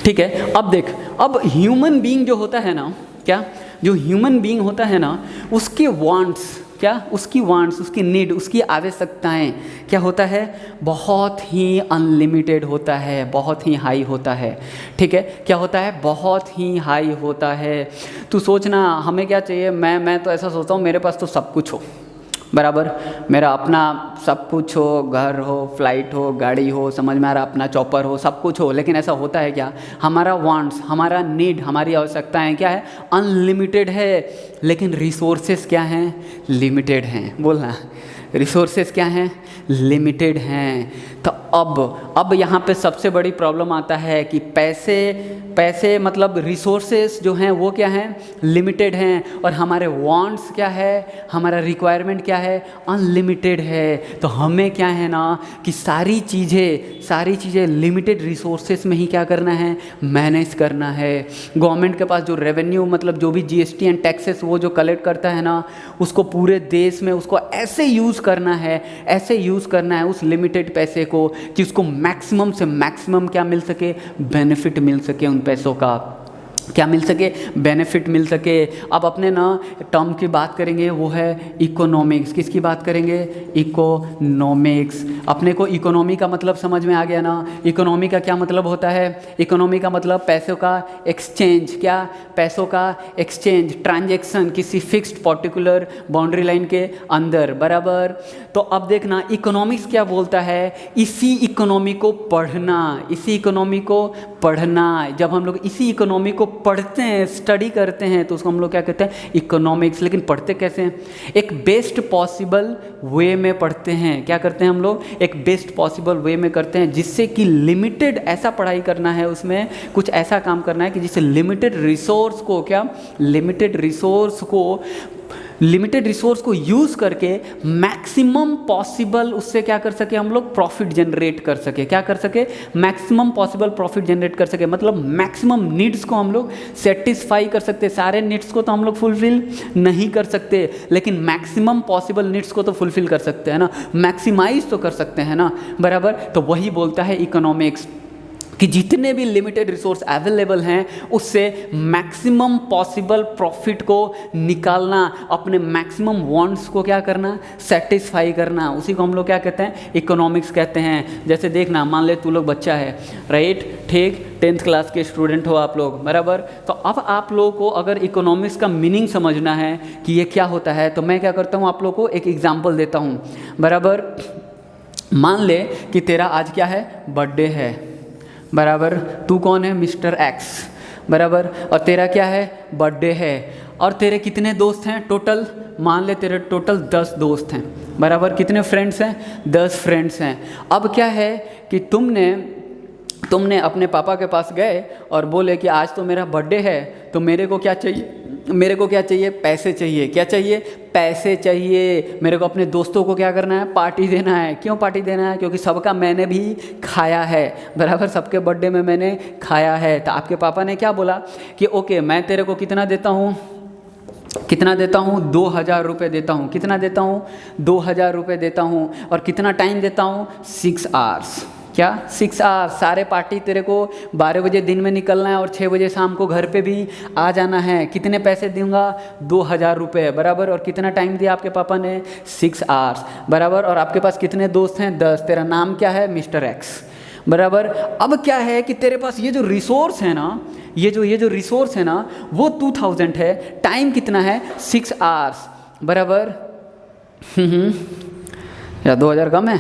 A: ठीक है। अब देख, अब ह्यूमन बीइंग जो होता है ना, क्या, जो ह्यूमन बीइंग होता है ना, उसके वांट्स, क्या, उसकी वांट्स, उसकी नीड, उसकी आवश्यकताएं क्या होता है, बहुत ही अनलिमिटेड होता है, बहुत ही हाई होता है। ठीक है, क्या होता है, बहुत ही हाई होता है। तू सोचना हमें क्या चाहिए, मैं तो ऐसा सोचता हूँ, मेरे पास तो सब कुछ हो, बराबर, मेरा अपना सब कुछ हो, घर हो, फ्लाइट हो, गाड़ी हो, समझ में आ रहा, अपना चॉपर हो, सब कुछ हो। लेकिन ऐसा होता है क्या, हमारा वांट्स, हमारा नीड, हमारी आवश्यकताएं क्या है, अनलिमिटेड है, लेकिन रिसोर्सेस क्या हैं, लिमिटेड हैं। बोलना, रिसोर्सेस क्या हैं, लिमिटेड हैं। तो अब यहाँ पे सबसे बड़ी प्रॉब्लम आता है कि पैसे मतलब रिसोर्सेस जो हैं वो क्या हैं, लिमिटेड हैं, और हमारे वांट्स क्या है, हमारा रिक्वायरमेंट क्या है, अनलिमिटेड है। तो हमें क्या है ना कि सारी चीज़ें लिमिटेड रिसोर्सेस में ही क्या करना है, मैनेज करना है। गवर्नमेंट के पास जो रेवेन्यू, मतलब जो भी जीएसटी एंड टैक्सेस वो जो कलेक्ट करता है ना, उसको पूरे देश में उसको ऐसे यूज़ करना है उस लिमिटेड पैसे को, कि उसको मैक्सिमम से मैक्सिमम क्या मिल सके, बेनिफिट मिल सके, उन पैसों का क्या मिल सके, बेनिफिट मिल सके। अब अपने ना टर्म की बात करेंगे, वो है इकोनॉमिक्स। किसकी बात करेंगे, इकोनॉमिक्स। अपने को इकोनॉमी का मतलब समझ में आ गया ना। इकोनॉमी का क्या मतलब होता है, इकोनॉमी का मतलब पैसों का एक्सचेंज, क्या, पैसों का एक्सचेंज, ट्रांजैक्शन किसी फिक्स्ड पर्टिकुलर बाउंड्री लाइन के अंदर, बराबर। तो अब देखना इकोनॉमिक्स क्या बोलता है, इसी इकोनॉमी को पढ़ना, जब हम लोग इसी इकोनॉमी को पढ़ते हैं, स्टडी करते हैं, तो उसको हम लोग क्या कहते हैं, इकोनॉमिक्स। लेकिन पढ़ते कैसे हैं, एक बेस्ट पॉसिबल वे में पढ़ते हैं। क्या करते हैं हम लोग, एक बेस्ट पॉसिबल वे में करते हैं, जिससे कि लिमिटेड ऐसा पढ़ाई करना है, उसमें कुछ ऐसा काम करना है कि जिससे लिमिटेड रिसोर्स को यूज़ करके मैक्सिमम पॉसिबल उससे क्या कर सके, हम लोग प्रॉफिट जनरेट कर सके। क्या कर सके, मैक्सिमम पॉसिबल प्रॉफिट जनरेट कर सके, मतलब मैक्सिमम नीड्स को हम लोग सेटिस्फाई कर सकते। सारे नीड्स को तो हम लोग फुलफिल नहीं कर सकते, लेकिन मैक्सिमम पॉसिबल नीड्स को तो फुलफिल कर सकते हैं ना, मैक्सिमाइज तो कर सकते हैं ना, बराबर। तो वही बोलता है इकोनॉमिक्स। कि जितने भी लिमिटेड रिसोर्स अवेलेबल हैं उससे मैक्सिमम पॉसिबल प्रॉफिट को निकालना, अपने मैक्सिमम वांट्स को क्या करना, सेटिस्फाई करना, उसी को हम लोग क्या कहते हैं, इकोनॉमिक्स कहते हैं। जैसे देखना, मान ले तू लोग बच्चा है, राइट, ठीक, 10th क्लास के स्टूडेंट हो आप लोग, बराबर। तो अब आप लोगों को अगर इकोनॉमिक्स का मीनिंग समझना है कि ये क्या होता है, तो मैं क्या करता हूँ, आप लोगों को एक एग्जाम्पल देता हूँ, बराबर। मान ले कि तेरा आज क्या है, बर्थडे है, बराबर। तू कौन है, मिस्टर एक्स, बराबर। और तेरा क्या है, बर्थडे है। और तेरे कितने दोस्त हैं टोटल, मान ले तेरे टोटल 10 दोस्त हैं, बराबर। कितने फ्रेंड्स हैं, 10 फ्रेंड्स हैं। अब क्या है कि तुमने अपने पापा के पास गए और बोले कि आज तो मेरा बर्थडे है, तो मेरे को क्या चाहिए, पैसे चाहिए। क्या चाहिए, पैसे चाहिए। मेरे को अपने दोस्तों को क्या करना है, पार्टी देना है। क्यों पार्टी देना है, क्योंकि सबका मैंने भी खाया है, बराबर, सबके बर्थडे में मैंने खाया है। तो आपके पापा ने क्या बोला कि ओके, मैं तेरे को कितना देता हूँ, 2000 रुपये देता हूँ। कितना देता हूँ, 2000 रुपये देता हूँ। और कितना टाइम देता हूँ, 6 आवर्स। क्या, 6 आवर्स। सारे पार्टी तेरे को 12 बजे दिन में निकलना है और 6 बजे शाम को घर पे भी आ जाना है। कितने पैसे दूंगा, 2000 रुपये, बराबर। और कितना टाइम दिया आपके पापा ने, 6 आवर्स, बराबर। और आपके पास कितने दोस्त हैं, 10। तेरा नाम क्या है, मिस्टर एक्स, बराबर। अब क्या है कि तेरे पास ये जो रिसोर्स है ना, ये जो रिसोर्स है ना, वो 2000 है। टाइम कितना है, 6 आवर्स, बराबर। या 2000 कम है,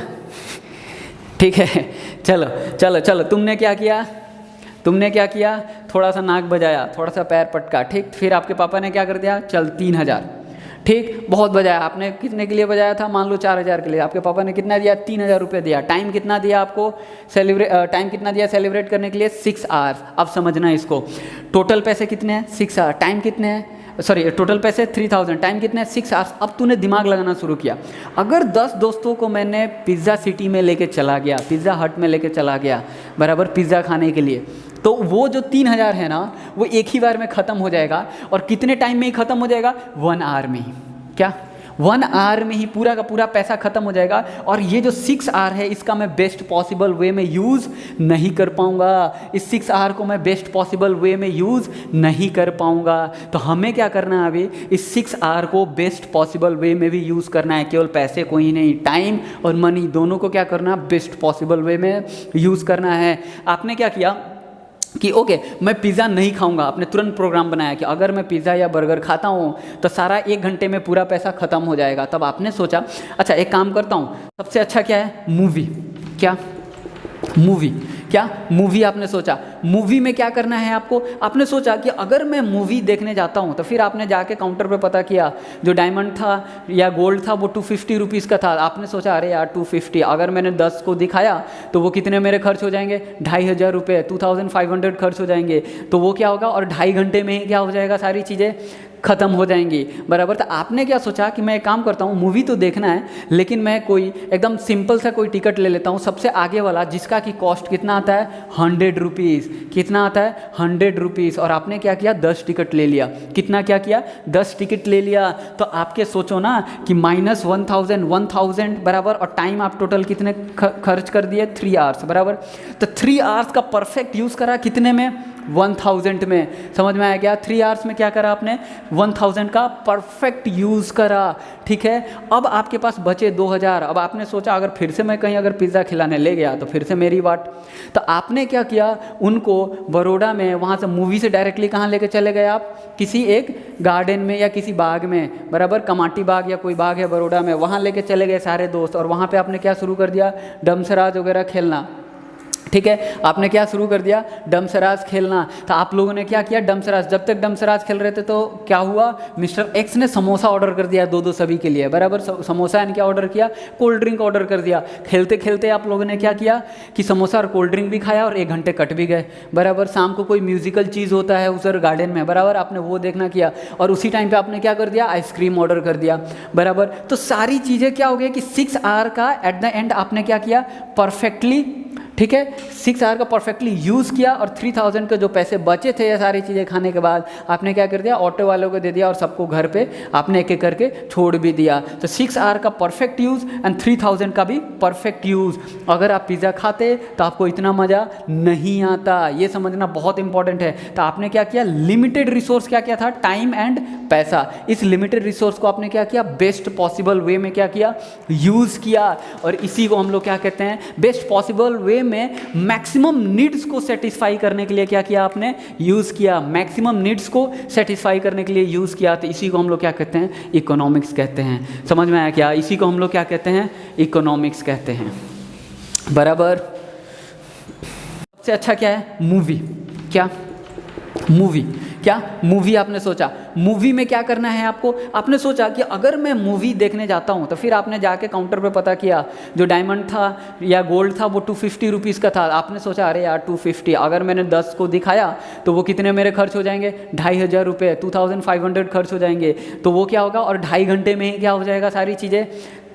A: ठीक है। चलो तुमने क्या किया, थोड़ा सा नाक बजाया, थोड़ा सा पैर पटका, ठीक। फिर आपके पापा ने क्या कर दिया, चल 3000, ठीक, बहुत बजाया आपने। कितने के लिए बजाया था, मान लो 4000 के लिए। आपके पापा ने कितना दिया, 3000 रुपये दिया। टाइम कितना दिया आपको, सेलिब्रेट करने के लिए, 6 आवर्स। अब समझना इसको, टोटल पैसे कितने हैं, 6 आवर्स। टाइम कितने हैं, सॉरी, टोटल पैसे 3000, टाइम कितने, 6 आवर्स। अब तूने दिमाग लगाना शुरू किया। अगर 10 दोस्तों को मैंने पिज़्ज़ा सिटी में लेके चला गया, पिज़्ज़ा हट में लेके चला गया, बराबर, पिज़्ज़ा खाने के लिए, तो वो जो 3000 है ना, वो एक ही बार में ख़त्म हो जाएगा। और कितने टाइम में ही ख़त्म हो जाएगा, 1 आवर में ही। क्या, 1 आवर में ही पूरा का पूरा पैसा ख़त्म हो जाएगा। और ये जो 6 आवर है, इसका मैं बेस्ट पॉसिबल वे में यूज़ नहीं कर पाऊँगा। इस 6 आवर को मैं बेस्ट पॉसिबल वे में यूज़ नहीं कर पाऊँगा। तो हमें क्या करना है, अभी इस 6 आवर को बेस्ट पॉसिबल वे में भी यूज़ करना है। केवल पैसे को ही नहीं, टाइम और मनी दोनों को क्या करना, बेस्ट पॉसिबल वे में यूज़ करना है। आपने क्या किया कि ओके, मैं पिज़्ज़ा नहीं खाऊंगा। आपने तुरंत प्रोग्राम बनाया कि अगर मैं पिज़्ज़ा या बर्गर खाता हूँ तो सारा 1 घंटे में पूरा पैसा ख़त्म हो जाएगा। तब आपने सोचा, अच्छा एक काम करता हूँ, सबसे अच्छा क्या है, मूवी। क्या, मूवी आपने सोचा। मूवी में क्या करना है आपको, आपने सोचा कि अगर मैं मूवी देखने जाता हूँ, तो फिर आपने जाके काउंटर पे पता किया, जो डायमंड था या गोल्ड था वो 250 रुपीज़ का था। आपने सोचा अरे यार 250, अगर मैंने 10 को दिखाया तो वो कितने मेरे खर्च हो जाएंगे, 2500 रुपये, 2500 खर्च हो जाएंगे। तो वो क्या होगा, और 2.5 घंटे में ही क्या हो जाएगा, सारी चीज़ें ख़त्म हो जाएंगी, बराबर। तो आपने क्या सोचा कि मैं एक काम करता हूँ, मूवी तो देखना है, लेकिन मैं कोई एकदम सिंपल सा कोई टिकट ले लेता हूँ, सबसे आगे वाला, जिसका कि कॉस्ट कितना आता है, 100 रुपीज़। कितना आता है, 100 रुपीज़। और आपने क्या किया, 10 टिकट ले लिया। कितना क्या किया, 10 टिकट ले लिया। तो आपके सोचो ना कि -1000 बराबर। और टाइम आप टोटल कितने खर्च कर दिए, 3 आवर्स, बराबर। तो 3 आवर्स का परफेक्ट यूज़ करा कितने में, 1000 में। समझ में आया क्या, 3 आवर्स में क्या करा आपने, 1000 का परफेक्ट यूज़ करा, ठीक है। अब आपके पास बचे 2000। अब आपने सोचा अगर फिर से मैं कहीं अगर पिज़्ज़ा खिलाने ले गया तो फिर से मेरी बात। तो आपने क्या किया, उनको बड़ौदा में, वहाँ से मूवी से डायरेक्टली कहाँ लेके चले गए आप, किसी एक गार्डन में या किसी बाग में, बराबर, कमाटी बाग या कोई बाग है बड़ौदा में, वहाँ लेके चले गए सारे दोस्त। और वहाँ पे आपने क्या शुरू कर दिया, डमसराज वगैरह खेलना, ठीक है। आपने क्या शुरू कर दिया, डमसराज खेलना। तो आप लोगों ने क्या किया, डमसराज, जब तक डमसराज खेल रहे थे तो क्या हुआ, मिस्टर एक्स ने समोसा ऑर्डर कर दिया, 2-2 सभी के लिए, बराबर। समोसा ने क्या ऑर्डर किया, कोल्ड ड्रिंक ऑर्डर कर दिया। खेलते खेलते आप लोगों ने क्या किया कि समोसा और कोल्ड ड्रिंक भी खाया और 1 घंटे कट भी गए, बराबर। शाम को कोई म्यूजिकल चीज़ होता है उधर गार्डन में, बराबर, आपने वो देखना किया। और उसी टाइम पर आपने क्या कर दिया, आइसक्रीम ऑर्डर कर दिया, बराबर। तो सारी चीज़ें क्या हो गई कि 6 आवर का एट द एंड आपने क्या किया, परफेक्टली ठीक है, 6 आवर का परफेक्टली यूज़ किया और 3000 के जो पैसे बचे थे ये सारी चीज़ें खाने के बाद आपने क्या कर दिया, ऑटो वालों को दे दिया और सबको घर पे आपने एक एक करके छोड़ भी दिया। तो 6 आवर का परफेक्ट यूज़ एंड 3000 का भी परफेक्ट यूज़। अगर आप पिज़्ज़ा खाते तो आपको इतना मज़ा नहीं आता, ये समझना बहुत इंपॉर्टेंट है। तो आपने क्या किया, लिमिटेड रिसोर्स क्या किया था, टाइम एंड पैसा। इस लिमिटेड रिसोर्स को आपने क्या किया, बेस्ट पॉसिबल वे में क्या किया, यूज़ किया। और इसी को हम लोग क्या कहते हैं, बेस्ट पॉसिबल वे में मैक्सिमम नीड्स को सेटिस्फाई करने के लिए क्या किया आपने, यूज़ किया। मैक्सिमम नीड्स को सेटिस्फाई करने के लिए यूज़ किया। तो इसी को हम लोग क्या कहते हैं, इकोनॉमिक्स कहते हैं। समझ में आया क्या, इसी को हम लोग क्या कहते हैं, इकोनॉमिक्स कहते हैं। बराबर। सबसे अच्छा क्या है, मूवी। क्या मूवी, क्या मूवी आपने सोचा, मूवी में क्या करना है आपको, आपने सोचा कि अगर मैं मूवी देखने जाता हूँ तो फिर आपने जाके काउंटर पे पता किया जो डायमंड था या गोल्ड था वो 250 रुपीज़ का था। आपने सोचा अरे यार 250, अगर मैंने 10 को दिखाया तो वो कितने मेरे खर्च हो जाएंगे, 2500 रुपये, 2500 खर्च हो जाएंगे। तो वो क्या होगा, और 2.5 घंटे में ही क्या हो जाएगा, सारी चीज़ें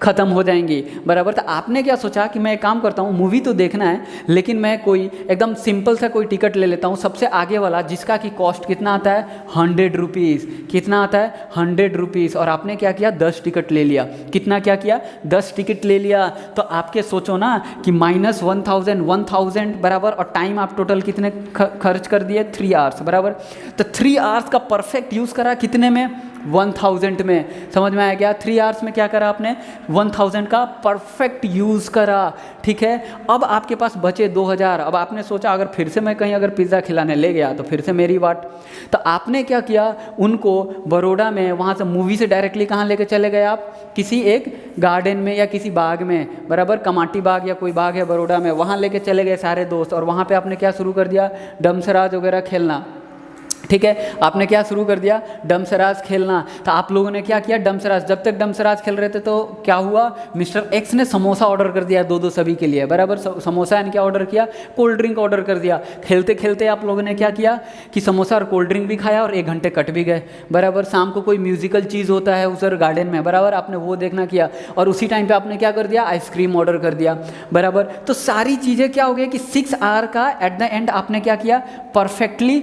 A: ख़त्म हो जाएंगी। बराबर। तो आपने क्या सोचा कि मैं एक काम करता हूँ, मूवी तो देखना है लेकिन मैं कोई एकदम सिंपल सा कोई टिकट ले लेता हूँ, सबसे आगे वाला, जिसका कि कॉस्ट कितना आता है, 100 रुपीज़। कितना आता है, 100 रुपीज़। और आपने क्या किया, 10 टिकट ले लिया। कितना क्या किया, 10 टिकट ले लिया। तो आपके सोचो ना कि -1000 बराबर, और टाइम आप टोटल कितने खर्च कर दिए, 3 आवर्स। बराबर। तो 3 आवर्स का परफेक्ट यूज़ करा कितने में, 1000 में। समझ में आया क्या, 3 आवर्स में क्या करा आपने, 1000 का परफेक्ट यूज़ करा। ठीक है, अब आपके पास बचे 2000। अब आपने सोचा अगर फिर से मैं कहीं अगर पिज़्ज़ा खिलाने ले गया तो फिर से मेरी वाट। तो आपने क्या किया, उनको बड़ौदा में वहाँ से मूवी से डायरेक्टली कहाँ लेके चले गए आप, किसी एक गार्डन में या किसी बाग में। बराबर, कमाटी बाग या कोई बाग है बड़ौदा में, वहाँ लेके चले गए सारे दोस्त। और वहाँ पे आपने क्या शुरू कर दिया, डमसराज वगैरह खेलना। ठीक है, आपने क्या शुरू कर दिया, डमसराज खेलना। तो आप लोगों ने क्या किया, डमसराज, जब तक डमसराज खेल रहे थे तो क्या हुआ, मिस्टर एक्स ने समोसा ऑर्डर कर दिया, दो सभी के लिए। बराबर, समोसा ने क्या ऑर्डर किया, कोल्ड ड्रिंक ऑर्डर कर दिया। खेलते खेलते आप लोगों ने क्या किया कि समोसा और कोल्ड ड्रिंक भी खाया और 1 घंटे कट भी गए। बराबर, शाम को कोई म्यूजिकल चीज़ होता है उस गार्डन में, बराबर, आपने वो देखना किया। और उसी टाइम पर आपने क्या कर दिया, आइसक्रीम ऑर्डर कर दिया। बराबर, तो सारी चीज़ें क्या हो गई कि 6 आवर का एट द एंड आपने क्या किया, परफेक्टली,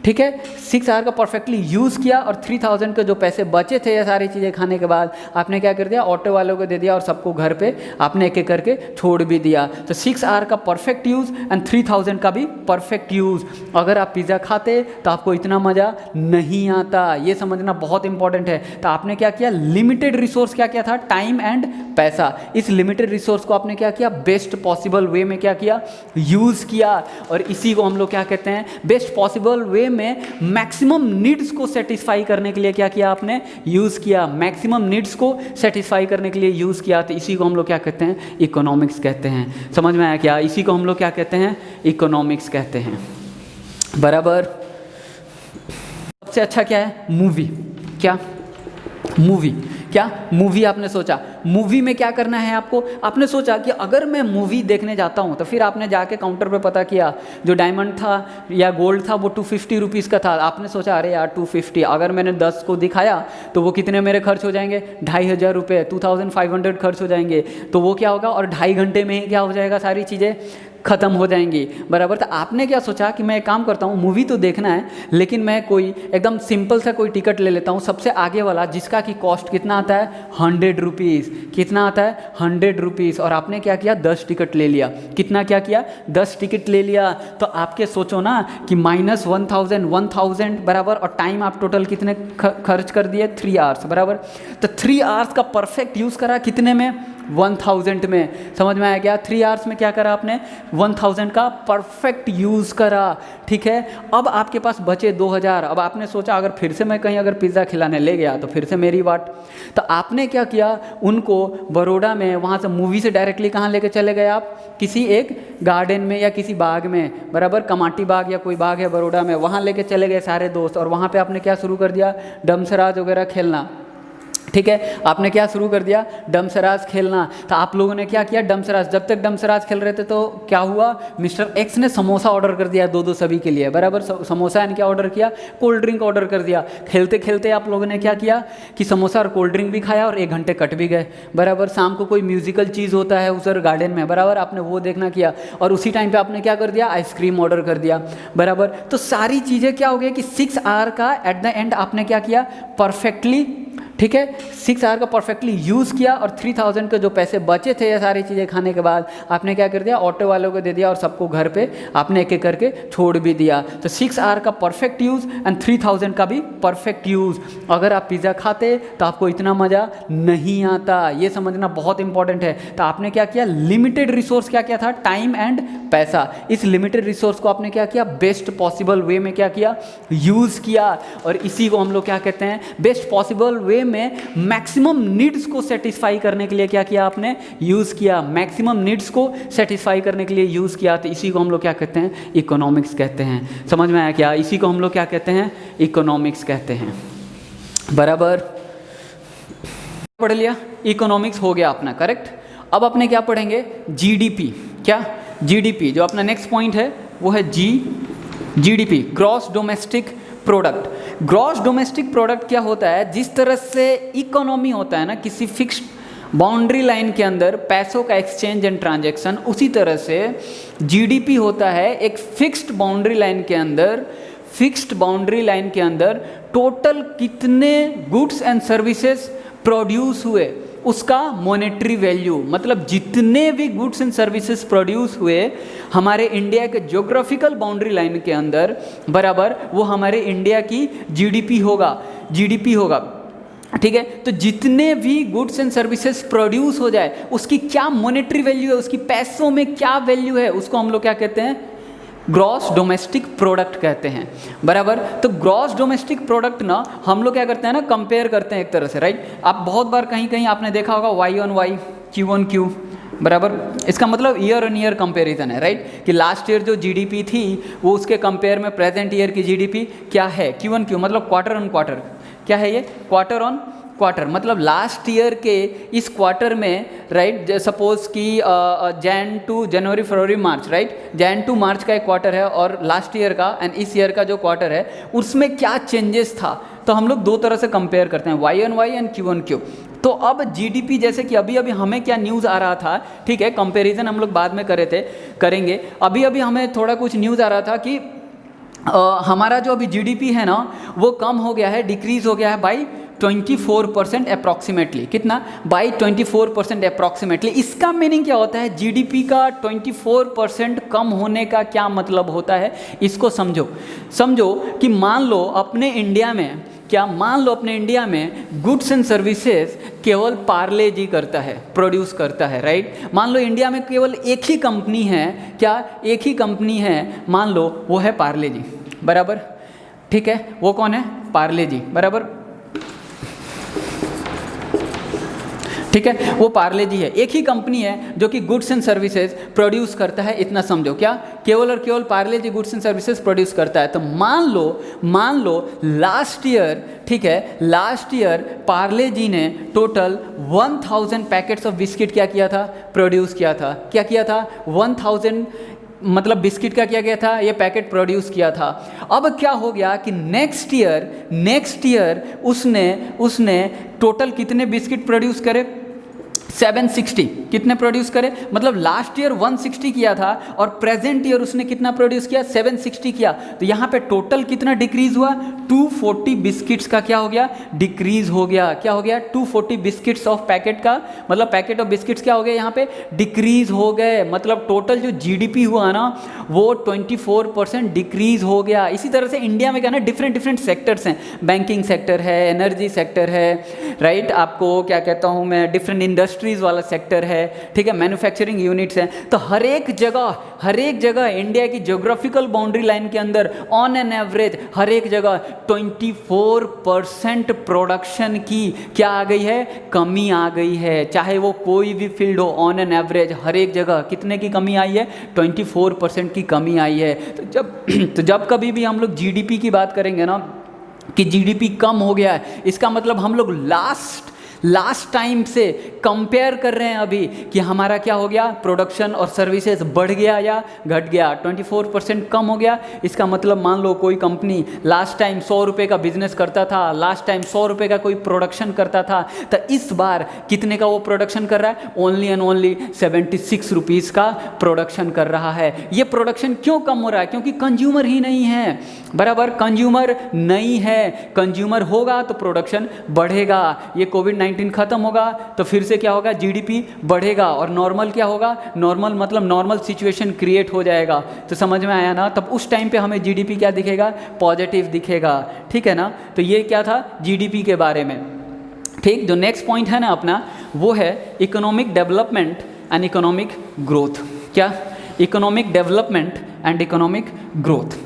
A: ठीक है, 6 आवर का परफेक्टली यूज़ किया। और 3000 के जो पैसे बचे थे ये सारी चीज़ें खाने के बाद आपने क्या कर दिया, ऑटो वालों को दे दिया और सबको घर पे आपने एक एक करके छोड़ भी दिया। तो 6 आवर का परफेक्ट यूज़ एंड 3000 का भी परफेक्ट यूज़। अगर आप पिज़्ज़ा खाते तो आपको इतना मज़ा नहीं आता, ये समझना बहुत इंपॉर्टेंट है। तो आपने क्या किया, लिमिटेड रिसोर्स क्या किया था, टाइम एंड पैसा। इस लिमिटेड रिसोर्स को आपने क्या किया, बेस्ट पॉसिबल वे में क्या किया, यूज़ किया। और इसी को हम लोग क्या कहते हैं, बेस्ट पॉसिबल वे में मैक्सिमम नीड्स को सेटिस्फाई करने के लिए क्या किया आपने, यूज़ किया। मैक्सिमम नीड्स को सेटिस्फाई करने के लिए यूज़ किया। तो इसी को हम लोग क्या कहते हैं, इकोनॉमिक्स कहते हैं। समझ में आया क्या, इसी को हम लोग क्या कहते हैं, इकोनॉमिक्स कहते हैं। बराबर। सबसे अच्छा क्या है, मूवी। क्या मूवी, क्या मूवी आपने सोचा, मूवी में क्या करना है आपको, आपने सोचा कि अगर मैं मूवी देखने जाता हूँ तो फिर आपने जाके काउंटर पे पता किया जो डायमंड था या गोल्ड था वो 250 रुपीज़ का था। आपने सोचा अरे यार 250, अगर मैंने 10 को दिखाया तो वो कितने मेरे खर्च हो जाएंगे, 2500 रुपये, 2500 खर्च हो जाएंगे। तो वो क्या होगा, और 2.5 घंटे में ही क्या हो जाएगा, सारी चीज़ें ख़त्म हो जाएंगी। बराबर। तो आपने क्या सोचा कि मैं एक काम करता हूँ, मूवी तो देखना है लेकिन मैं कोई एकदम सिंपल सा कोई टिकट ले लेता हूँ, सबसे आगे वाला, जिसका कि कॉस्ट कितना आता है, 100 रुपीज़। कितना आता है, 100 रुपीज़। और आपने क्या किया, 10 टिकट ले लिया। कितना क्या किया, 10 टिकट ले लिया। तो आपके सोचो ना कि -1000 बराबर, और टाइम आप टोटल कितने खर्च कर दिए, 3 आवर्स। बराबर। तो 3 आवर्स का परफेक्ट यूज़ करा कितने में, 1000 में। समझ में आया क्या, 3 आवर्स में क्या करा आपने, 1000 का परफेक्ट यूज़ करा। ठीक है, अब आपके पास बचे 2000। अब आपने सोचा अगर फिर से मैं कहीं अगर पिज़्ज़ा खिलाने ले गया तो फिर से मेरी वाट। तो आपने क्या किया, उनको बड़ौदा में वहाँ से मूवी से डायरेक्टली कहाँ लेके चले गए आप, किसी एक गार्डन में या किसी बाग में। बराबर, कमाटी बाग या कोई बाग है बड़ौदा में, वहाँ लेके चले गए सारे दोस्त। और वहाँ पे आपने क्या शुरू कर दिया, डमसराज वगैरह खेलना। ठीक है, आपने क्या शुरू कर दिया, डमसराज खेलना। तो आप लोगों ने क्या किया, डमसराज, जब तक डमसराज खेल रहे थे तो क्या हुआ, मिस्टर एक्स ने समोसा ऑर्डर कर दिया दो सभी के लिए, बराबर। समोसा ने क्या ऑर्डर किया, कोल्ड ड्रिंक ऑर्डर कर दिया। खेलते खेलते आप लोगों ने क्या किया कि समोसा और कोल्ड ड्रिंक भी खाया और 1 घंटे कट भी गए, बराबर। शाम को कोई म्यूजिकल चीज़ होता है उधर गार्डन में, बराबर, आपने वो देखना किया और उसी टाइम पर आपने क्या कर दिया, आइसक्रीम ऑर्डर कर दिया, बराबर। तो सारी चीज़ें क्या हो गई कि 6 आवर का एट द एंड आपने क्या किया, परफेक्टली, ठीक है, 6 आवर का परफेक्टली यूज़ किया और 3000 के जो पैसे बचे थे ये सारी चीज़ें खाने के बाद आपने क्या कर दिया, ऑटो वालों को दे दिया और सबको घर पे आपने एक एक करके छोड़ भी दिया। तो 6 आवर का परफेक्ट यूज़ एंड 3000 का भी परफेक्ट यूज़। अगर आप पिज़्ज़ा खाते तो आपको इतना मज़ा नहीं आता, ये समझना बहुत इंपॉर्टेंट है। तो आपने क्या किया, लिमिटेड रिसोर्स क्या क्या था, टाइम एंड पैसा। इस लिमिटेड रिसोर्स को आपने क्या किया, बेस्ट पॉसिबल वे में क्या किया, यूज़ किया। और इसी को हम लोग क्या कहते हैं, बेस्ट पॉसिबल वे में मैक्सिमम नीड्स को सेटिस्फाई करने के लिए क्या किया आपने, यूज़ किया। मैक्सिमम नीड्स को सेटिस्फाई करने के लिए यूज़ किया। तो इसी को हम लोग क्या कहते हैं, इकोनॉमिक्स कहते हैं। समझ में आया क्या, इसी को हम लोग क्या कहते हैं, इकोनॉमिक्स कहते हैं, बराबर। पढ़ लिया, इकोनॉमिक्स हो गया अपना, करेक्ट। अब अपने क्या पढ़ेंगे, जीडीपी। क्या, जीडीपी, जो अपना नेक्स्ट पॉइंट है वो है GDP, gross domestic product. Gross domestic product क्या होता है, जिस तरह से इकोनॉमी होता है ना किसी फिक्स्ड बाउंड्री लाइन के अंदर पैसों का एक्सचेंज एंड ट्रांजैक्शन, उसी तरह से जीडीपी होता है एक फिक्स्ड बाउंड्री लाइन के अंदर, फिक्स्ड बाउंड्री लाइन के अंदर टोटल कितने गुड्स एंड सर्विसेज प्रोड्यूस हुए उसका मॉनेटरी वैल्यू। मतलब जितने भी गुड्स एंड सर्विसेज प्रोड्यूस हुए हमारे इंडिया के ज्योग्राफिकल बाउंड्री लाइन के अंदर, बराबर, वो हमारे इंडिया की जीडीपी होगा, जीडीपी होगा, ठीक है। तो जितने भी गुड्स एंड सर्विसेज प्रोड्यूस हो जाए उसकी क्या मॉनेटरी वैल्यू है, उसकी पैसों में क्या वैल्यू है, उसको हम लोग क्या कहते हैं, ग्रॉस डोमेस्टिक प्रोडक्ट कहते हैं, बराबर। तो ग्रॉस डोमेस्टिक प्रोडक्ट ना हम लोग क्या करते हैं ना, कंपेयर करते हैं एक तरह से, राइट। आप बहुत बार कहीं कहीं आपने देखा होगा Y on Y, Q on Q, बराबर। इसका मतलब ईयर ऑन ईयर कंपैरिजन है, राइट, कि लास्ट ईयर जो जीडीपी थी वो उसके कंपेयर में प्रेजेंट ईयर की जीडीपी क्या है, क्यू ऑन क्यू, मतलब क्वार्टर ऑन क्वार्टर। क्या है ये, क्वार्टर ऑन क्वार्टर, मतलब लास्ट ईयर के इस क्वार्टर में, राइट, सपोज कि जैन टू जनवरी फरवरी मार्च, राइट, जैन टू मार्च का एक क्वार्टर है और लास्ट ईयर का एंड इस ईयर का जो क्वार्टर है उसमें क्या चेंजेस था। तो हम लोग दो तरह से कंपेयर करते हैं, Y on Y and Q on Q. तो अब जीडीपी, जैसे कि अभी अभी हमें क्या न्यूज़ आ रहा था, ठीक है, कंपैरिजन हम लोग बाद में करेंगे। अभी अभी हमें थोड़ा कुछ न्यूज़ आ रहा था कि हमारा जो अभी जीडीपी है ना वो कम हो गया है, डिक्रीज हो गया है बाई 24% अप्रॉक्सीमेटली। कितना, बाई 24% अप्रॉक्सीमेटली। इसका मीनिंग क्या होता है, जीडीपी का 24% कम होने का क्या मतलब होता है, इसको समझो कि मान लो अपने इंडिया में, क्या मान लो अपने इंडिया में गुड्स एंड सर्विसेज केवल पार्ले जी करता है, प्रोड्यूस करता है, राइट। मान लो इंडिया में केवल एक ही कंपनी है, क्या, एक ही कंपनी है, मान लो वो है पार्ले जी, बराबर, ठीक है। वो कौन है, पार्ले जी, बराबर, ठीक है, वो पार्ले जी है। एक ही कंपनी है जो कि गुड्स एंड सर्विसेज प्रोड्यूस करता है, इतना समझो। क्या, केवल और केवल पार्ले जी गुड्स एंड सर्विसेज प्रोड्यूस करता है। तो मान लो लास्ट ईयर, ठीक है, लास्ट ईयर पार्ले जी ने टोटल 1000 पैकेट्स ऑफ बिस्किट क्या किया था, प्रोड्यूस किया था। क्या किया था, 1000 मतलब बिस्किट का क्या किया था, ये पैकेट प्रोड्यूस किया था। अब क्या हो गया कि नेक्स्ट ईयर उसने टोटल कितने बिस्किट प्रोड्यूस करे, 760। कितने प्रोड्यूस करे, मतलब लास्ट ईयर 160 किया था और प्रेजेंट ईयर उसने कितना प्रोड्यूस किया, 760 किया। तो यहाँ पे टोटल कितना डिक्रीज हुआ, 240 बिस्किट्स का क्या हो गया, डिक्रीज हो गया। क्या हो गया, 240 बिस्किट्स ऑफ पैकेट का, मतलब पैकेट ऑफ बिस्किट्स क्या हो गए, यहाँ पे डिक्रीज हो गए। मतलब टोटल जो जीडीपी हुआ ना वो 24% डिक्रीज हो गया। इसी तरह से इंडिया में क्या ना डिफरेंट सेक्टर्स हैं, बैंकिंग सेक्टर है, एनर्जी सेक्टर है, राइट, आपको क्या कहता हूँ मैं, डिफरेंट इंडस्ट्रीज वाला सेक्टर है, ठीक है, मैन्युफैक्चरिंग यूनिट्स हैं। तो हर एक जगह इंडिया की ज्योग्राफिकल बाउंड्री लाइन के अंदर ऑन एन एवरेज हर एक जगह 24% प्रोडक्शन की क्या आ गई है, कमी आ गई है। चाहे वो कोई भी फील्ड हो, ऑन एन एवरेज हर एक जगह कितने की कमी आई है, 24% की कमी आई है। तो जब कभी भी हम लोग जीडीपी की बात करेंगे ना कि जीडीपी कम हो गया है, इसका मतलब हम लोग लास्ट टाइम से कंपेयर कर रहे हैं अभी कि हमारा क्या हो गया, प्रोडक्शन और सर्विसेज बढ़ गया या घट गया, 24% कम हो गया। इसका मतलब मान लो कोई कंपनी लास्ट टाइम 100 रुपये का बिजनेस करता था, लास्ट टाइम 100 रुपये का कोई प्रोडक्शन करता था, तो इस बार कितने का वो प्रोडक्शन कर रहा है, ओनली एंड ओनली 76 रुपीज़ का प्रोडक्शन कर रहा है। ये प्रोडक्शन क्यों कम हो रहा है, क्योंकि कंज्यूमर ही नहीं है, बराबर, कंज्यूमर नहीं है। कंज्यूमर होगा तो प्रोडक्शन बढ़ेगा, ये कोविड-19 खत्म होगा तो फिर से क्या होगा, जीडीपी बढ़ेगा, और नॉर्मल क्या होगा, नॉर्मल मतलब नॉर्मल सिचुएशन क्रिएट हो जाएगा। तो समझ में आया ना, तब उस टाइम पे हमें जीडीपी क्या दिखेगा, पॉजिटिव दिखेगा, ठीक है ना। तो ये क्या था जीडीपी के बारे में, ठीक। जो नेक्स्ट पॉइंट है ना अपना, वो है economic development and economic growth. क्या, economic development and economic growth.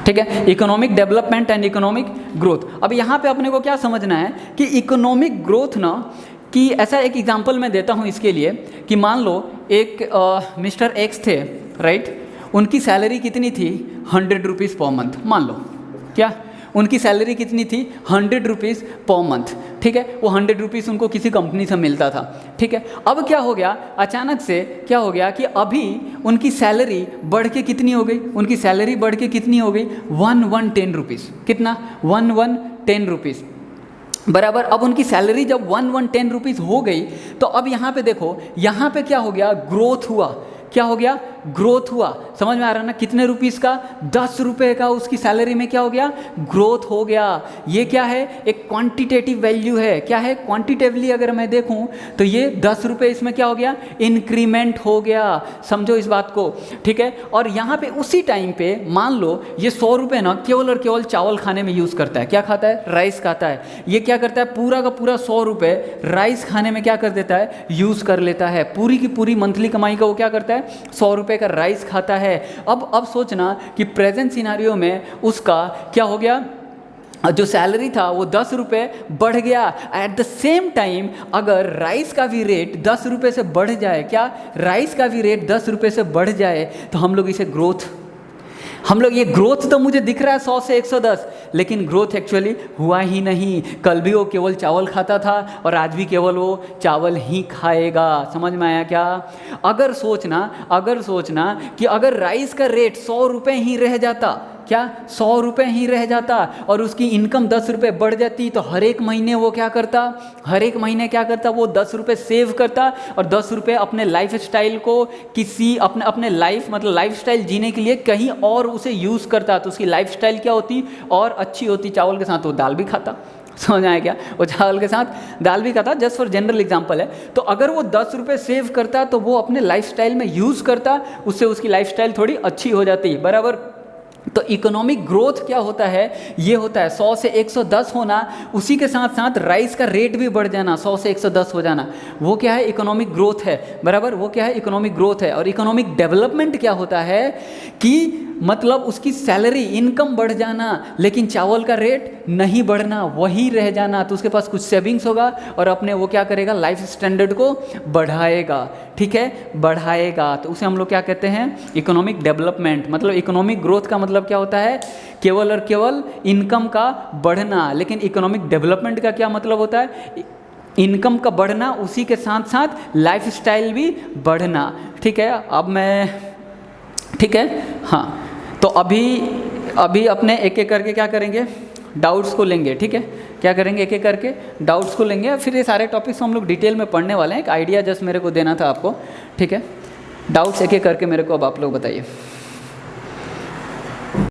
A: ठीक है, economic development and economic growth. अब यहाँ पे अपने को क्या समझना है कि इकोनॉमिक ग्रोथ ना, कि ऐसा एक एग्जांपल मैं देता हूँ इसके लिए कि मान लो एक मिस्टर एक्स थे, राइट, उनकी सैलरी कितनी थी, 100 रुपीज़ पर मंथ, मान लो, क्या उनकी सैलरी कितनी थी, 100 रुपीज़ पर मंथ, ठीक है। वो 100 रुपीज़ उनको किसी कंपनी से मिलता था, ठीक है। अब क्या हो गया, अचानक से क्या हो गया कि अभी उनकी सैलरी बढ़ के कितनी हो गई, उनकी सैलरी बढ़ के कितनी हो गई, 1110 रुपीज़, कितना, 1110 रुपीज़, बराबर। अब उनकी सैलरी जब 1110 रुपीज़ हो गई, तो अब यहाँ पे देखो, यहाँ पे क्या हो गया, ग्रोथ हुआ, क्या हो गया, ग्रोथ हुआ। समझ में आ रहा है ना, कितने रुपीस का, 10 रुपये का उसकी सैलरी में क्या हो गया, ग्रोथ हो गया। ये क्या है, एक क्वांटिटेटिव वैल्यू है। क्या है, क्वांटिटेटिवली अगर मैं देखूं तो ये 10 रुपये इसमें क्या हो गया, इंक्रीमेंट हो गया। समझो इस बात को, ठीक है। और यहाँ पे उसी टाइम पे मान लो ये 100 रुपये ना केवल और केवल चावल खाने में यूज़ करता है, क्या खाता है, राइस खाता है। ये क्या करता है, पूरा का पूरा 100 रुपये राइस खाने में क्या कर देता है, यूज़ कर लेता है। पूरी की पूरी मंथली कमाई का वो क्या करता है, 100 रुपये का राइस खाता है। अब सोचना कि प्रेजेंट सिनारियो में उसका क्या हो गया, जो सैलरी था वो 10 रुपये बढ़ गया। एट द सेम टाइम अगर राइस का भी रेट 10 रुपये से बढ़ जाए, क्या, राइस का भी रेट 10 रुपये से बढ़ जाए, तो हम लोग इसे ग्रोथ, हम लोग ये ग्रोथ तो मुझे दिख रहा है 100 से 110, लेकिन ग्रोथ एक्चुअली हुआ ही नहीं। कल भी वो केवल चावल खाता था और आज भी केवल वो चावल ही खाएगा। समझ में आया क्या। अगर सोचना कि अगर राइस का रेट 100 रुपये ही रह जाता, क्या 100 रुपये ही रह जाता और उसकी इनकम 10 रुपये बढ़ जाती, तो हर एक महीने वो क्या करता, वो 10 रुपये सेव करता और 10 रुपये अपने लाइफ स्टाइल को किसी अपने लाइफ मतलब लाइफ स्टाइल जीने के लिए कहीं और उसे यूज़ करता। तो उसकी लाइफ स्टाइल क्या होती, और अच्छी होती। चावल के साथ वो दाल भी खाता, समझ आया क्या, वो चावल के साथ दाल भी खाता, जस्ट फॉर जनरल एग्जांपल है। तो अगर वो 10 रुपये सेव करता तो वो अपने लाइफस्टाइल में यूज़ करता, उससे उसकी लाइफस्टाइल थोड़ी अच्छी हो जाती, बराबर। तो इकोनॉमिक ग्रोथ क्या होता है, ये होता है 100 से 110 होना, उसी के साथ साथ राइस का रेट भी बढ़ जाना, 100 से 110 हो जाना, वो क्या है, इकोनॉमिक ग्रोथ है, बराबर। वो क्या है, इकोनॉमिक ग्रोथ है। और इकोनॉमिक डेवलपमेंट क्या होता है कि मतलब उसकी सैलरी, इनकम बढ़ जाना, लेकिन चावल का रेट नहीं बढ़ना, वही रह जाना। तो उसके पास कुछ सेविंग्स होगा और अपने वो क्या करेगा, लाइफ स्टैंडर्ड को बढ़ाएगा, ठीक है, बढ़ाएगा। तो उसे हम लोग क्या कहते हैं, इकोनॉमिक डेवलपमेंट। मतलब इकोनॉमिक ग्रोथ का मतलब क्या होता है, केवल और केवल इनकम का बढ़ना। लेकिन इकोनॉमिक डेवलपमेंट का क्या मतलब होता है, इनकम का बढ़ना, उसी के साथ साथ लाइफ स्टाइल भी बढ़ना, ठीक है। अब मैं, ठीक है, हाँ, तो अभी अपने एक एक करके क्या करेंगे, डाउट्स को लेंगे, ठीक है। क्या करेंगे, एक एक करके डाउट्स को लेंगे, फिर ये सारे टॉपिक्स को हम लोग डिटेल में पढ़ने वाले हैं। एक आइडिया जस्ट मेरे को देना था आपको, ठीक है। डाउट्स एक एक करके मेरे को अब आप लोग बताइए।